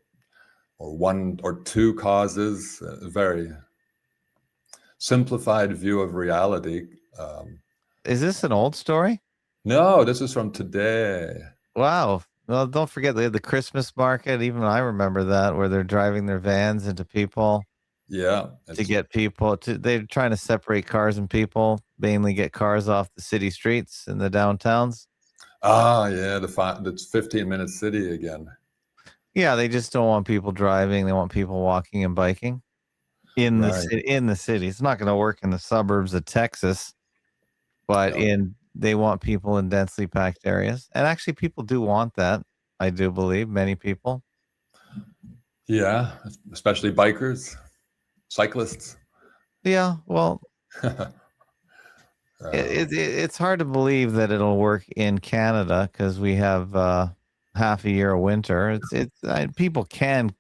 one or two causes? A very simplified view of reality. Is this an old story? No, this is from today. Wow. Well, don't forget they had the Christmas market. Even I remember that, where they're driving their vans into people Yeah, to get people to. They're trying to separate cars and people, mainly get cars off the city streets in the downtowns. yeah, that's 15-minute city again. Yeah, they just don't want people driving. They want people walking and biking in the Right. city. In the city, it's not going to work in the suburbs of Texas, but No. they want people in densely packed areas. And actually, people do want that. I do believe many people. Yeah, especially bikers, cyclists. Yeah, well, it's hard to believe that it'll work in Canada because we have half a year of winter. People can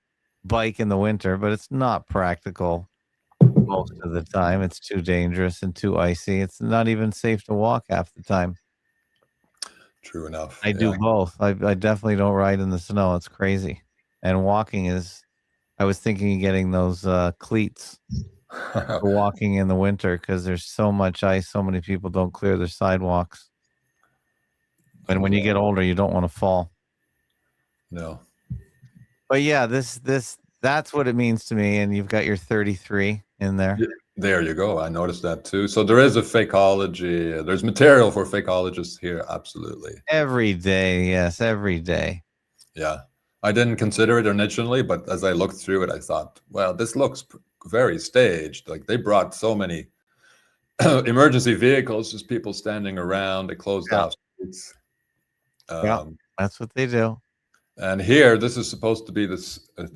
bike in the winter, but it's not practical most of the time. It's too dangerous and too icy. It's not even safe to walk half the time. True enough. I do both. I definitely don't ride in the snow. It's crazy. And walking is, I was thinking of getting those cleats for walking in the winter because there's so much ice. So many people don't clear their sidewalks. And when you get older, you don't want to fall. No. But yeah, that's what it means to me. And you've got your 33 in there. Yeah, there you go. I noticed that too. So there is a fakeology. There's material for fakeologists here. Absolutely. Every day. Yes, every day. Yeah. I didn't consider it initially, but as I looked through it, I thought, well, this looks very staged. Like they brought so many emergency vehicles, just people standing around. They closed off streets. Yeah, that's what they do. And here, this is supposed to be the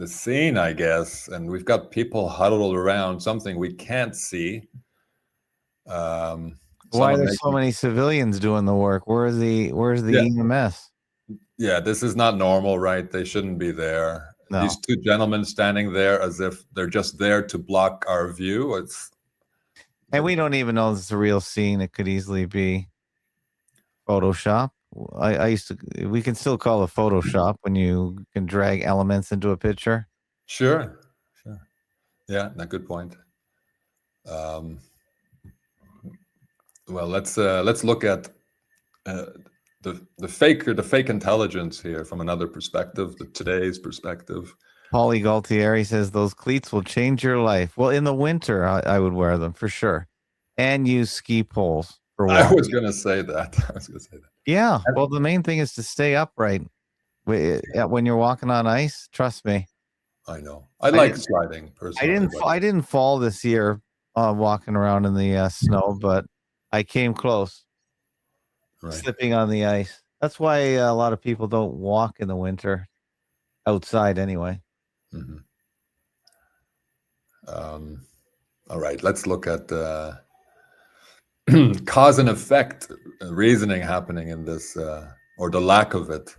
scene, I guess, and we've got people huddled around something we can't see. Why are there so many civilians doing the work? Where's the EMS? Yeah, this is not normal, right? They shouldn't be there. No. These two gentlemen standing there as if they're just there to block our view. And we don't even know it's a real scene. It could easily be Photoshop. We can still call it Photoshop when you can drag elements into a picture. Sure. Yeah, good point. Well, let's look at the fake intelligence here from another perspective, today's perspective. Paulie Galtieri says those cleats will change your life. Well, in the winter, I would wear them for sure, and use ski poles for walking. I was going to say that. Yeah. Well, the main thing is to stay upright when you're walking on ice. Trust me. I know. I like sliding personally. I didn't fall this year walking around in the snow, but I came close. Right. Slipping on the ice. That's why a lot of people don't walk in the winter outside anyway. Mm-hmm. All right, let's look at cause and effect reasoning happening in this, or the lack of it.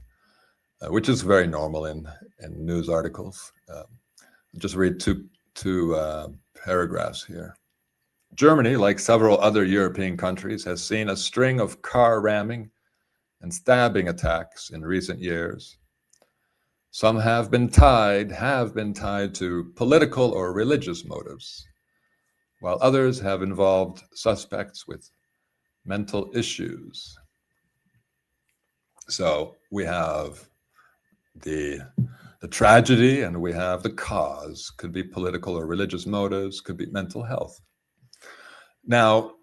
which is very normal in news articles. Just read two paragraphs here. Germany, like several other European countries, has seen a string of car ramming and stabbing attacks in recent years. Some have been tied to political or religious motives, while others have involved suspects with mental issues. So we have the tragedy and we have the cause. Could be political or religious motives, could be mental health. Now,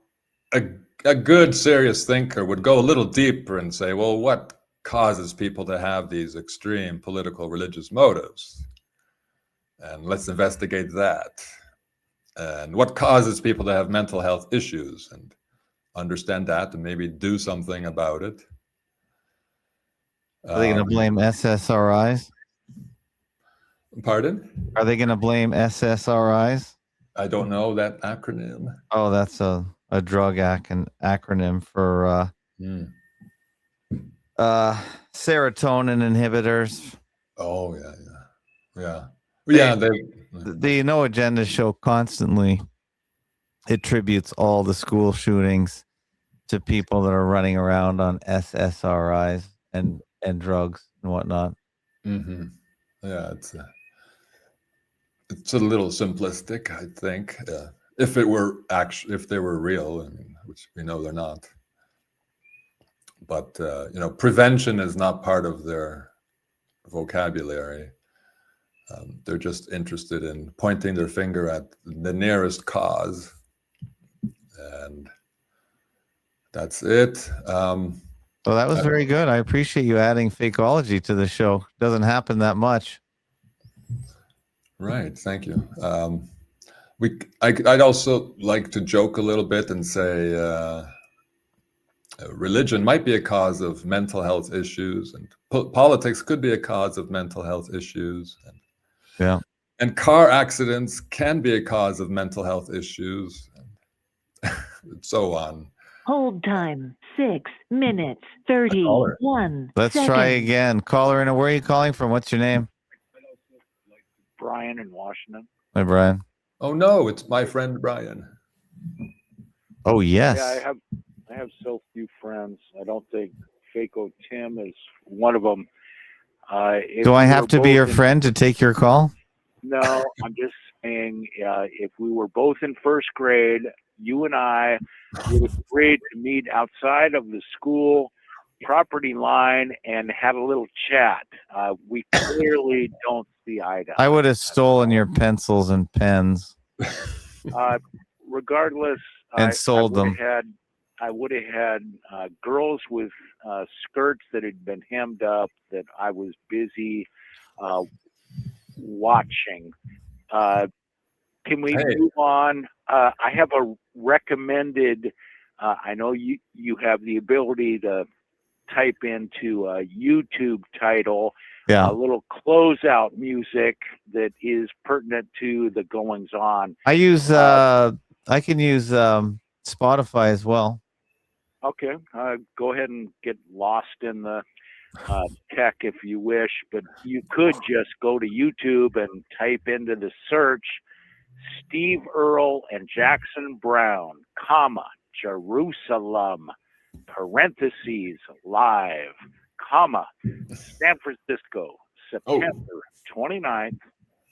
a good serious thinker would go a little deeper and say, well, what causes people to have these extreme political religious motives? And let's investigate that. And what causes people to have mental health issues, and understand that and maybe do something about it. Are they going to blame SSRIs? Pardon? Are they going to blame SSRIs? I don't know that acronym. Oh, that's a drug acronym for serotonin inhibitors. Oh, yeah. The No Agenda show constantly attributes all the school shootings to people that are running around on SSRIs and drugs and whatnot. Mm-hmm. Yeah, it's a little simplistic, I think. If they were real, I mean, which we know they're not. But prevention is not part of their vocabulary. They're just interested in pointing their finger at the nearest cause, and that's it. Well, that was very good. I appreciate you adding fakeology to the show. Doesn't happen that much. Right. Thank you. I'd also like to joke a little bit and say religion might be a cause of mental health issues, and politics could be a cause of mental health issues. And car accidents can be a cause of mental health issues, and so on. Hold time 6 minutes 31 Let's seconds. try again. Caller in. Where are you calling from? What's your name? Brian in Washington. Hi, Brian. Oh no, it's my friend Brian. Oh yes. Yeah, I have so few friends. I don't think Faco Tim is one of them. Do I have to be your friend to take your call? No, I'm just saying, if we were both in first grade, you and I would have agreed to meet outside of the school property line and have a little chat. We clearly don't see eye to eye. I would have stolen your pencils and pens. Regardless, and sold them. I would have had girls with skirts that had been hemmed up that I was busy watching. Can we move on? I have a recommended, I know you have the ability to type into a YouTube title, a little closeout music that is pertinent to the goings on. I can use Spotify as well. Okay, go ahead and get lost in the tech if you wish, but you could just go to YouTube and type into the search Steve Earle and Jackson Brown, Jerusalem, parentheses, live, San Francisco, September 29th,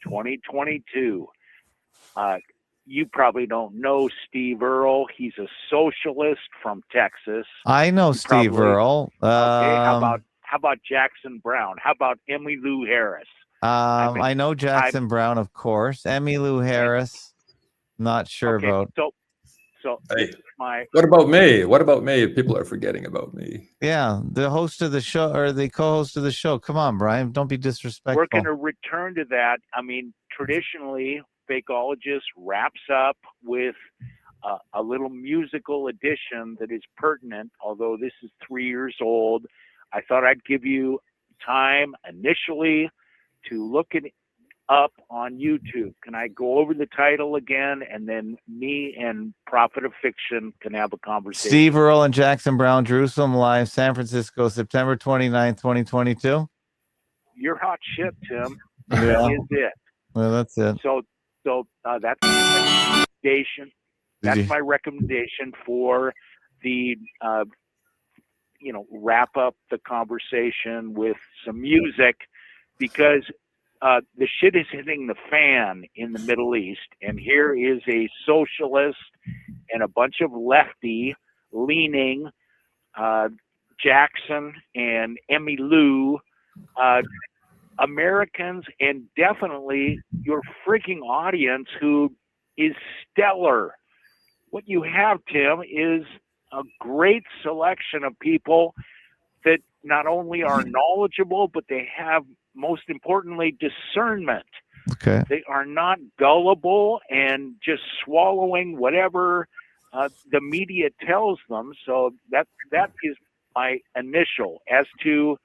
2022. You probably don't know Steve Earle. He's a socialist from Texas. I know Steve Earle. Okay, how about Jackson Brown? How about Emmylou Harris? I know Jackson Brown, of course. Emmylou Harris, not sure about. So hey, what about me? What about me? People are forgetting about me. Yeah, the host of the show or the co-host of the show. Come on, Brian, don't be disrespectful. We're going to return to that. I mean, traditionally, Fakeologist wraps up with a little musical addition that is pertinent. Although this is 3 years old, I thought I'd give you time initially to look it up on YouTube. Can I go over the title again, and then me and Prophet of Fiction can have a conversation? Steve Earle and Jackson Brown, Jerusalem Live, San Francisco, September 29th, 2022. you're hot shit, Tim. Yeah. That is it. Well, that's it. So that's my recommendation. That's my recommendation for the wrap up the conversation with some music, because the shit is hitting the fan in the Middle East, and here is a socialist and a bunch of lefty leaning Jackson and Emmy Lou Americans, and definitely your freaking audience, who is stellar. What you have, Tim, is a great selection of people that not only are knowledgeable, but they have, most importantly, discernment. Okay. They are not gullible and just swallowing whatever the media tells them. So that is my initial. As to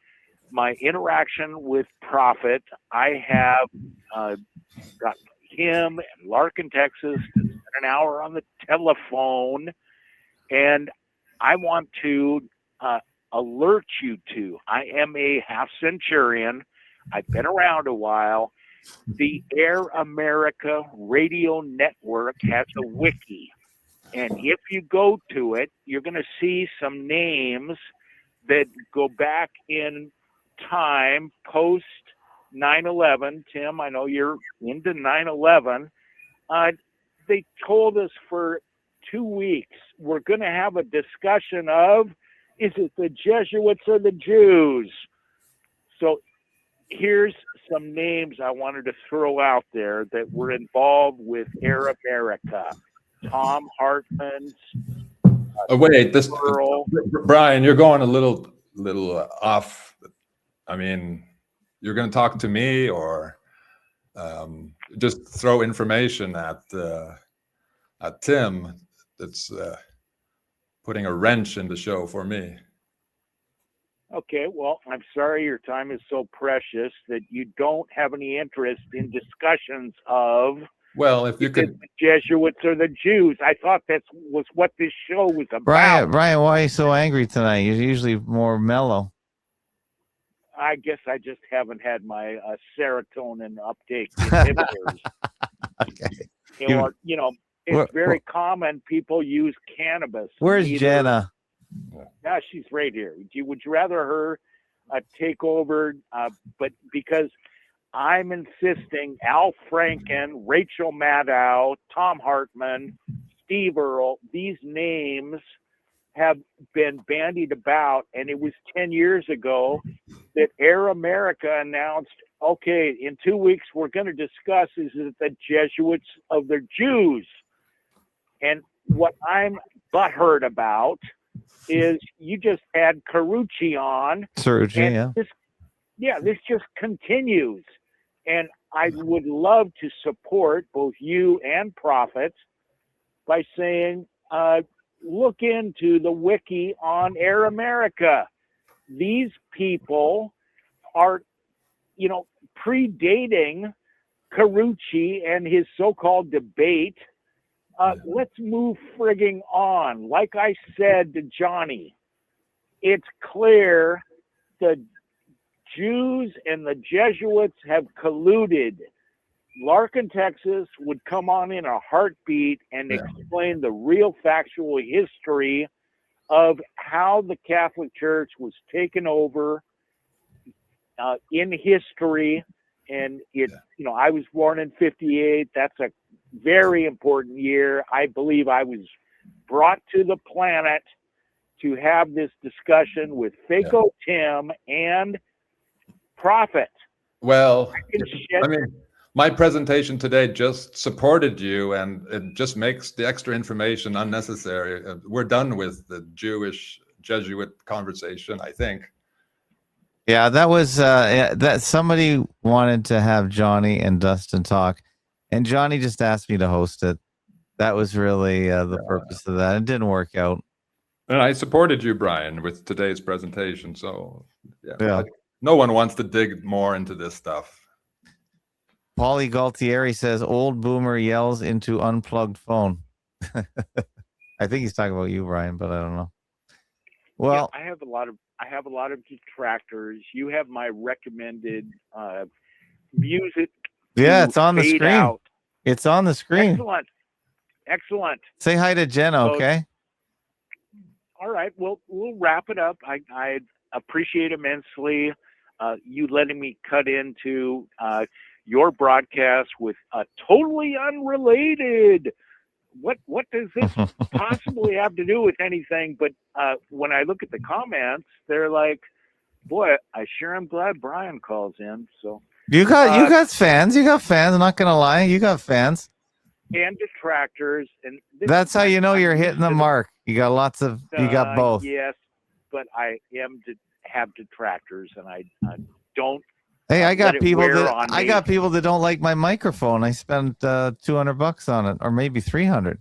my interaction with Prophet, I have got him and Larkin, Texas, to spend an hour on the telephone, and I want to alert you to, I am a half centurion. I've been around a while. The Air America Radio Network has a wiki, and if you go to it, you're going to see some names that go back in time post 9/11. Tim, I know you're into 9/11. They told us for 2 weeks we're going to have a discussion of, is it the Jesuits or the Jews? So here's some names I wanted to throw out there that were involved with Air America. Tom Hartman's. Wait, Earl. Brian, you're going a little off. I mean, you're going to talk to me, or just throw information at Tim that's putting a wrench in the show for me. Okay, well, I'm sorry your time is so precious that you don't have any interest in discussions of, well, if you could, the Jesuits or the Jews. I thought that was what this show was about. Brian, why are you so angry tonight? You're usually more mellow. I guess I just haven't had my serotonin uptake inhibitors. Okay. It's very common. People use cannabis. Where's Jenna? Yeah, she's right here. Would you rather her take over? But because I'm insisting, Al Franken, Rachel Maddow, Tom Hartman, Steve Earle, these names have been bandied about, and it was 10 years ago that Air America announced, okay, in 2 weeks we're going to discuss, is it the Jesuits of the Jews? And what I'm butthurt about is you just had Cirucci on. Cirucci, yeah. This just continues. And I would love to support both you and Prophet by saying, look into the wiki on Air America. These people are, predating Cirucci and his so-called debate. Let's move frigging on. Like I said to Johnny, it's clear the Jews and the Jesuits have colluded. Larkin, Texas would come on in a heartbeat and explain the real factual history of how the Catholic Church was taken over in history. And I was born in 1958. That's a very important year. I believe I was brought to the planet to have this discussion with Fako Tim and Prophet. Well, I mean, my presentation today just supported you, and it just makes the extra information unnecessary. We're done with the Jewish Jesuit conversation, I think. Yeah, that was that somebody wanted to have Johnny and Dustin talk, and Johnny just asked me to host it. That was really the purpose of that. It didn't work out. And I supported you, Brian, with today's presentation. So, yeah. No one wants to dig more into this stuff. Paulie Galtieri says, old boomer yells into unplugged phone. I think he's talking about you, Brian, but I don't know. Well, I have a lot of I have a lot of detractors. You have my recommended music. Yeah, to it's on the fade screen. out. It's on the screen. Excellent. Say hi to Jenna, So- okay? All right. Well, we'll wrap it up. I appreciate immensely you letting me cut into your broadcast with a totally unrelated. What does this possibly have to do with anything? But when I look at the comments, they're like, "Boy, I sure am glad Brian calls in." So You got fans. You got fans. I'm not gonna lie. You got fans. and detractors, and That's how you know I'm you're used hitting the to mark. You got lots of. You got both. Yes, but I am have detractors, and I don't. Hey, I let got it people wear that on I me. got people that don't like my microphone. I spent $200 on it, or maybe 300.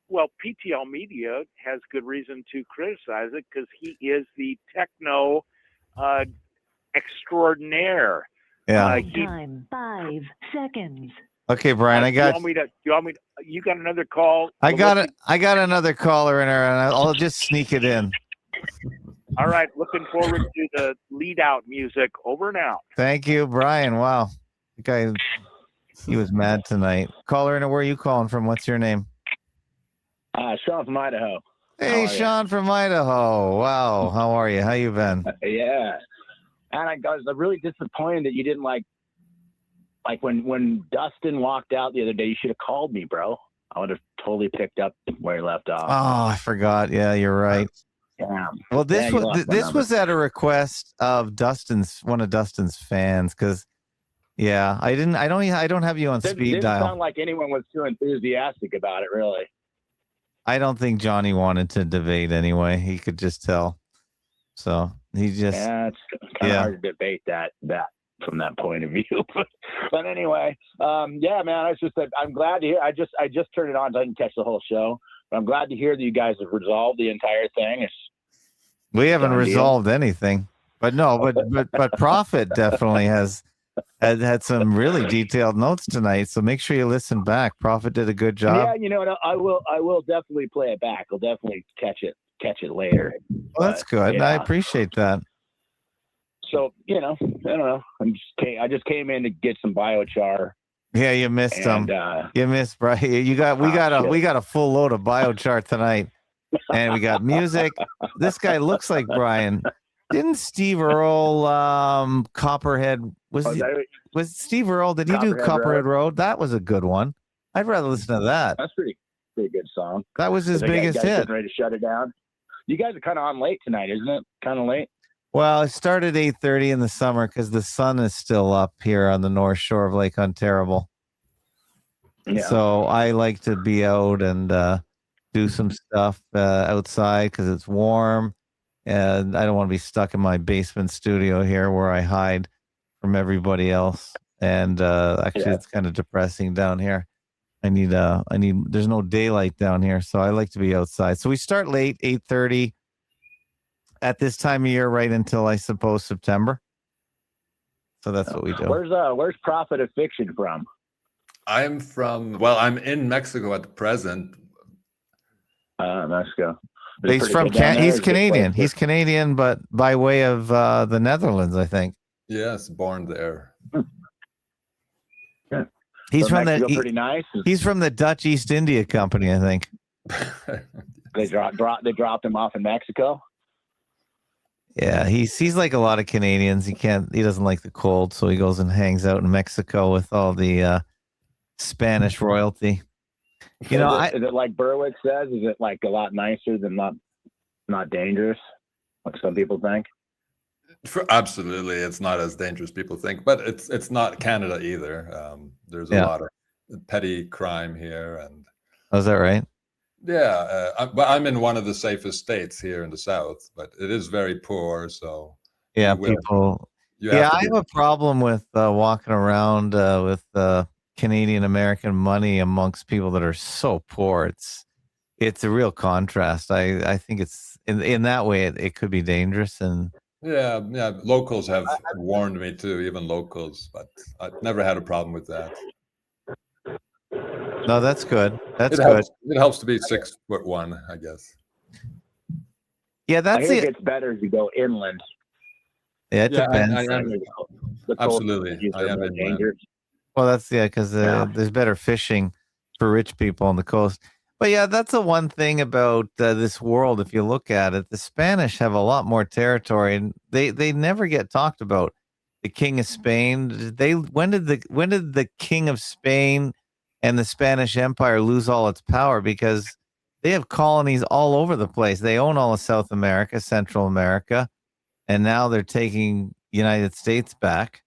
Well, PTL Media has good reason to criticize it because he is the techno extraordinaire. Yeah. Hold time 5 seconds. Okay, Brian. I got. You got another call? I got it. I got another caller in there, and I'll just sneak it in. All right. Looking forward to the lead out music. Over and out. Thank you, Brian. Wow, the guy. He was mad tonight. Caller in. Where are you calling from? What's your name? Sean from Idaho. Hey, Sean from Idaho. Wow, how are you? How you been? Yeah, and I was really disappointed that you didn't like when Dustin walked out the other day. You should have called me, bro. I would have totally picked up where he left off. Oh, I forgot. Yeah, you're right. Damn. Well, this Yeah, you lost my this number. was at a request of one of Dustin's fans, because yeah, I don't have you on speed Didn't dial. sound like anyone was too enthusiastic about it, really. I don't think Johnny wanted to debate anyway. He could just tell. So he just Yeah, it's kind of hard to debate that from that point of view. But anyway, yeah, man, I'm glad to hear. I just turned it on, so I didn't catch the whole show. But I'm glad to hear that you guys have resolved the entire thing. we haven't done deal. resolved anything. But no, but Prophet definitely has had some really detailed notes tonight. So make sure you listen back. Prophet did a good job. Yeah, you know what? I will definitely play it back. I'll definitely catch it later. Well, that's good. Yeah. I appreciate that. So, I don't know. I just came in to get some biochar. Yeah, you missed And, them. You missed, Brian. We got a full load of biochar tonight, and we got music. This guy looks like Brian. Didn't Steve Earle Copperhead was Steve Earle? Did he do Copperhead Road? That was a good one. I'd rather listen to that. That's pretty good song. That was his biggest hit. Ready to shut it down. You guys are kind of on late tonight, isn't it? Kind of late. Well, it started 8:30 in the summer because the sun is still up here on the North Shore of Lake Ontario. Yeah. So I like to be out and do some stuff outside because it's warm, and I don't want to be stuck in my basement studio here where I hide from everybody else. And actually, it's kind of depressing down here. There's no daylight down here, so I like to be outside. So we start late, 8:30 at this time of year, right until I suppose September. So that's what we do. Where's Prophet of Fiction from? I'm in Mexico at the present. Mexico. He's from he's Canadian. He's Canadian, but by way of the Netherlands, I think. Yes, born there. Yeah. He's from pretty nice. He's from the Dutch East India Company, I think. They dropped him off in Mexico. Yeah, he's like a lot of Canadians. He doesn't like the cold, so he goes and hangs out in Mexico with all the Spanish royalty. Is it like Berwick says? Is it like a lot nicer than not dangerous, like some people think? Absolutely, it's not as dangerous as people think, but it's not Canada either. There's a lot of petty crime here, and oh, is that right? Yeah, but I'm in one of the safest states here in the South, but it is very poor. So yeah, I have a problem with walking around with Canadian American money amongst people that are so poor. It's a real contrast. I think it's in that way it could be dangerous. And yeah, locals have warned me too, even locals, but I've never had a problem with that. No, that's good. That's good. It helps to be 6'1", I guess. Yeah, I that's think the. it gets better as you go inland. Yeah, it Yeah, depends. I am The coastal absolutely. cities I are am more inland. dangerous. Well, that's because Yeah. there's better fishing for rich people on the coast. But yeah, that's the one thing about this world. If you look at it, the Spanish have a lot more territory, and they never get talked about. The King of Spain. When did the King of Spain and the Spanish Empire lose all its power? Because they have colonies all over the place. They own all of South America, Central America, and now they're taking United States back.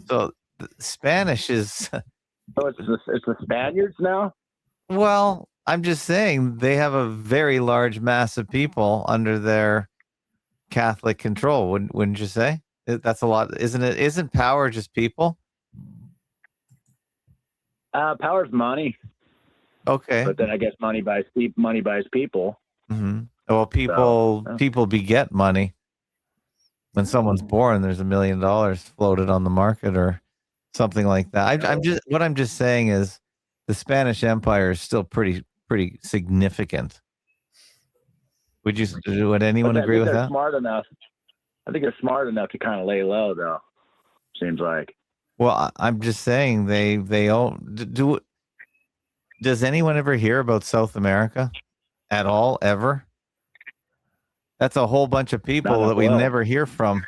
So the Spanish is So it's the Spaniards now. well, I'm just saying they have a very large mass of people under their Catholic control. Wouldn't you say? That's a lot, isn't it? Isn't power just people? Power's money, Okay. but then I guess money buys people. Hmm. Well, people beget money. When someone's born, there's $1 million floated on the market or something like that. I'm just saying is the Spanish Empire is still pretty significant. Would anyone But I agree think with they're that? smart enough. I think they're smart enough to kind of lay low, though. Seems like. Well, I'm just saying they all do. Does anyone ever hear about South America at all ever? That's a whole bunch of people Not that we well. never hear from.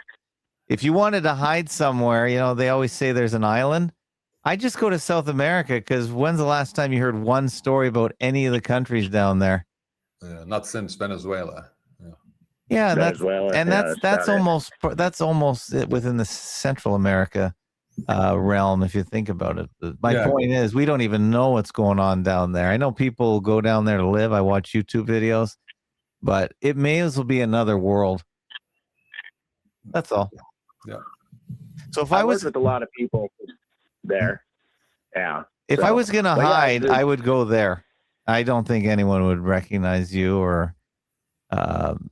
If you wanted to hide somewhere, they always say there's an island. I just go to South America because when's the last time you heard one story about any of the countries down there? Not since Venezuela. Yeah, and Venezuela, that's about that's almost within the Central America realm if you think about it. My Yeah. point is we don't even know what's going on down there. I know people go down there to live. I watch YouTube videos, but it may as well be another world. That's all. Yeah. So if I I work was with a lot of people there. Yeah. if I was gonna but yeah, hide, I would go there. I don't think anyone would recognize you or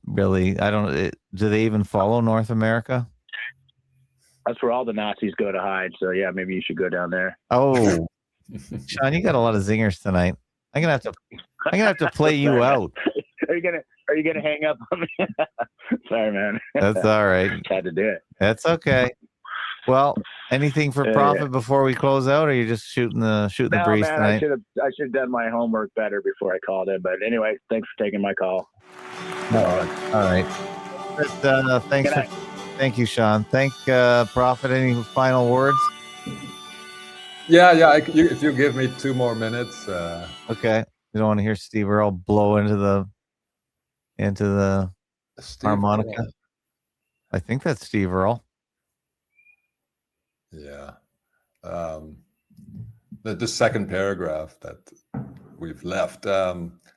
really. I don't. Do they even follow North America? that's where all the Nazis go to hide. So yeah, maybe you should go down there. Oh, Sean, you got a lot of zingers tonight. I'm gonna have to play you Sorry, man. out. Are you gonna hang up on me? Sorry, man. That's all right. Had to do it. That's okay. Well, anything for Yeah, profit before we close out, or are you just shooting the No, breeze man, tonight? I should have done my homework better before I called in. But anyway, thanks for taking my call. All right. But, thank you, Sean. Thank Prophet. Any final words? Yeah. If you give me 2 more minutes. Okay. You don't want to hear Steve Earle blow into the Steve harmonica. Earle. I think that's Steve Earle. Yeah. The second paragraph that we've left.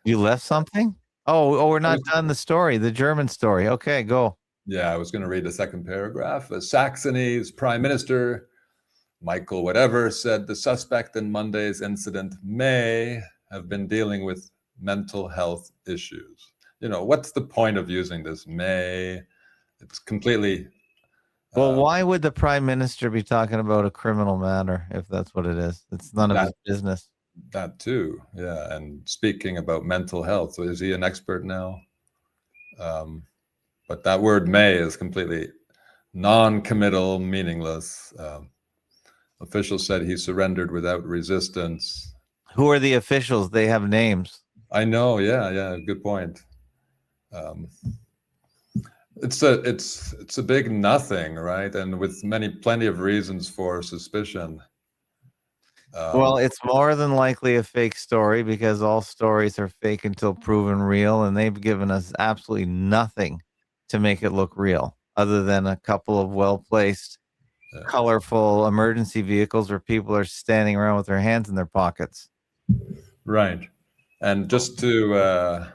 You left something? Oh, we're not done the story, the German story. Okay, go. Yeah, I was going to read the second paragraph. Saxony's prime minister, Michael whatever, said the suspect in Monday's incident may have been dealing with mental health issues. What's the point of using this may? It's completely... Well, why would the prime minister be talking about a criminal matter if that's what it is? It's none of his business. That too, yeah. And speaking about mental health, so is he an expert now? But that word may is completely non-committal, meaningless. Officials said he surrendered without resistance. Who are the officials? They have names. I know, yeah, good point. It's a big nothing, right? And with plenty of reasons for suspicion. Well, it's more than likely a fake story because all stories are fake until proven real, and they've given us absolutely nothing to make it look real, other than a couple of well-placed, colorful emergency vehicles where people are standing around with their hands in their pockets. Right, and just to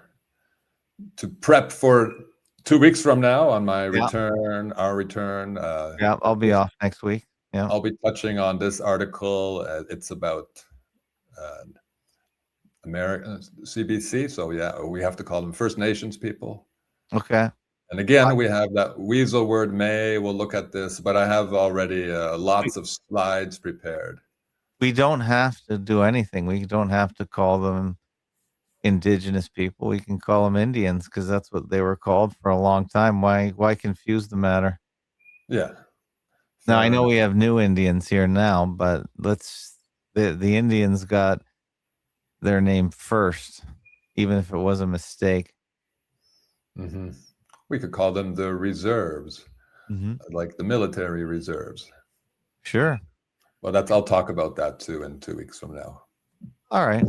prep for 2 weeks from now on my return, our return. I'll be off next week. Yeah, I'll be touching on this article. It's about American CBC. So yeah, we have to call them First Nations people. Okay. And again, we have that weasel word may. We'll look at this, but I have already lots of slides prepared. We don't have to do anything. We don't have to call them indigenous people. We can call them Indians because that's what they were called for a long time. Why confuse the matter? Yeah. Now, I Fair know enough. we have new Indians here now, but the Indians got their name first, even if it was a mistake. Hmm. We could call them the reserves, like the military reserves. Sure. Well, I'll talk about that too in 2 weeks from now. All right.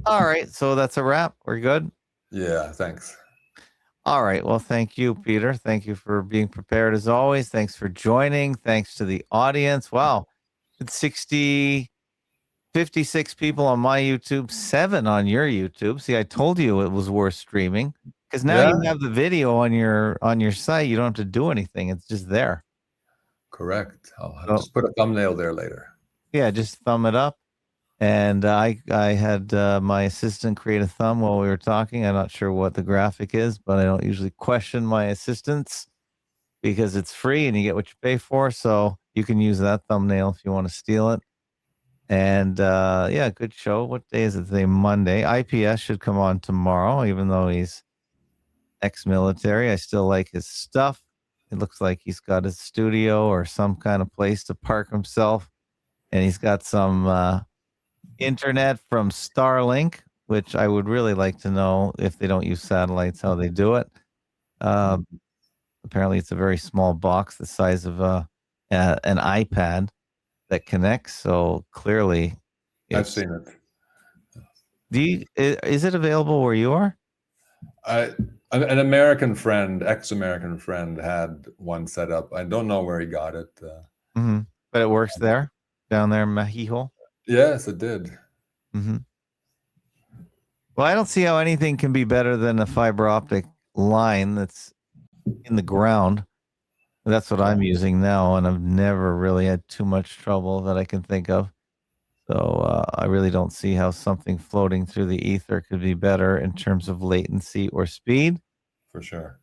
All right. So that's a wrap. We're good. Yeah, thanks. All right. Well, thank you, Peter. Thank you for being prepared as always. Thanks for joining. Thanks to the audience. Wow. It's 56 people on my YouTube, 7 on your YouTube. See, I told you it was worth streaming because now Yeah, you have the video on your site. You don't have to do anything. It's just there. correct. I'll So, just put a thumbnail there later. yeah, just thumb it up. And I had my assistant create a thumb while we were talking. I'm not sure what the graphic is, but I don't usually question my assistants because it's free and you get what you pay for. So you can use that thumbnail if you want to steal it. And yeah, good show. What day is it today? Monday. IPS should come on tomorrow, even though he's ex-military. I still like his stuff. It looks like he's got his studio or some kind of place to park himself. And he's got some internet from Starlink, which I would really like to know if they don't use satellites, how they do it. Apparently, it's a very small box, the size of an iPad that connects. So clearly, I've seen it. Is it available where you are? An American friend, ex-American friend, had one set up. I don't know where he got it. But it works there, down there in Mahijo. Yes, it did. Well, I don't see how anything can be better than a fiber optic line that's in the ground. That's what I'm using now, and I've never really had too much trouble that I can think of. So I really don't see how something floating through the ether could be better in terms of latency or speed. For sure.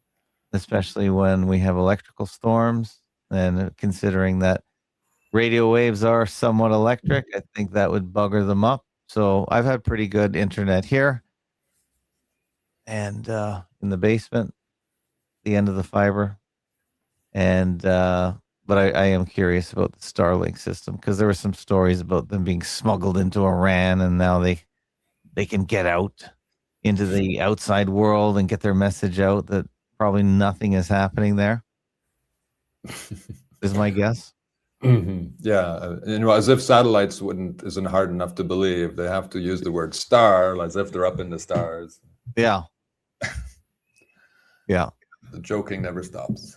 Especially when we have electrical storms, and considering that radio waves are somewhat electric, I think that would bugger them up. So I've had pretty good internet here and in the basement, the end of the fiber. And but I am curious about the Starlink system because there were some stories about them being smuggled into Iran, and now they can get out into the outside world and get their message out that probably nothing is happening there. Is my guess. Yeah, as if satellites isn't hard enough to believe. They have to use the word star as if they're up in the stars. Yeah. Yeah. The joking never stops.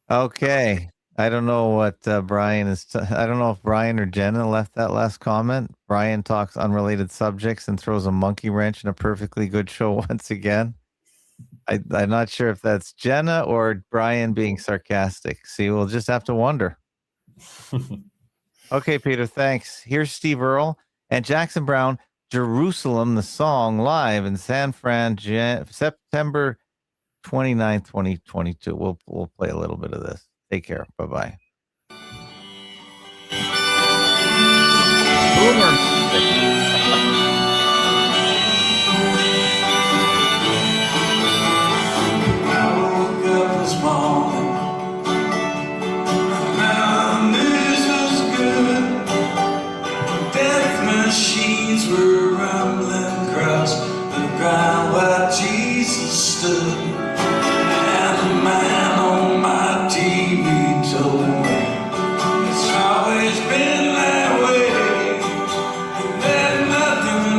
Okay. I don't know what Brian is. I don't know if Brian or Jenna left that last comment. Brian talks unrelated subjects and throws a monkey wrench in a perfectly good show once again. I'm not sure if that's Jenna or Brian being sarcastic. See, we'll just have to wonder. Okay, Peter, thanks. Here's Steve Earle and Jackson Brown, Jerusalem, the song, live in San Fran, September 29th, 2022. We'll play a little bit of this. Take care. Bye-bye. Machines were rumbling across the ground where Jesus stood, and the man on my TV told me it's always been that way, and there's nothing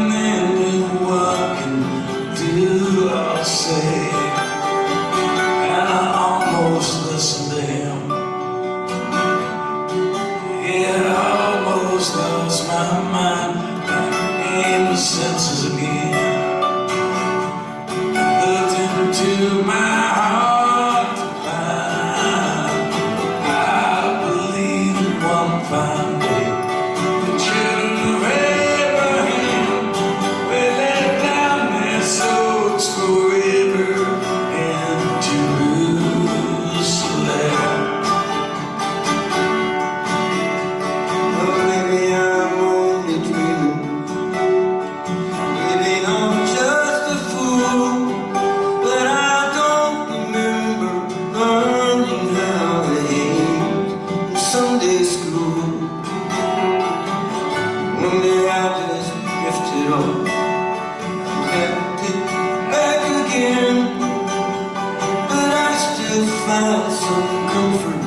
find some comfort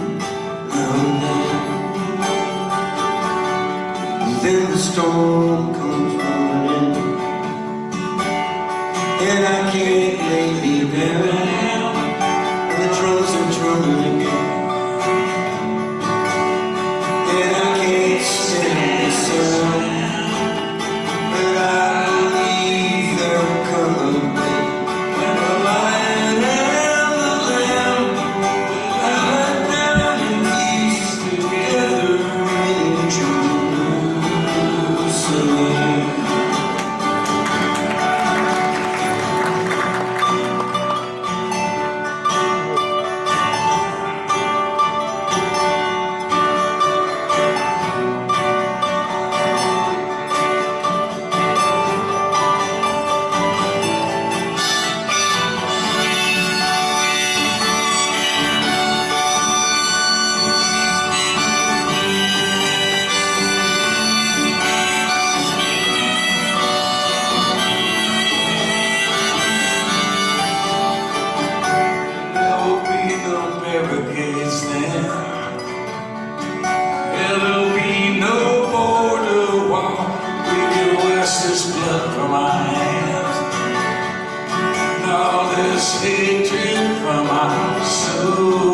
now and then. Then the storm comes rolling in, and I can't lay me down, and the drums are drumming again, and I can't stand the sun, but I believe there'll come a day when the lion and the lamb will lie down in peace together in Jerusalem. There will be no barricades there. There'll be no border wall. We can wash this blood from our hands. All this hatred from our soul.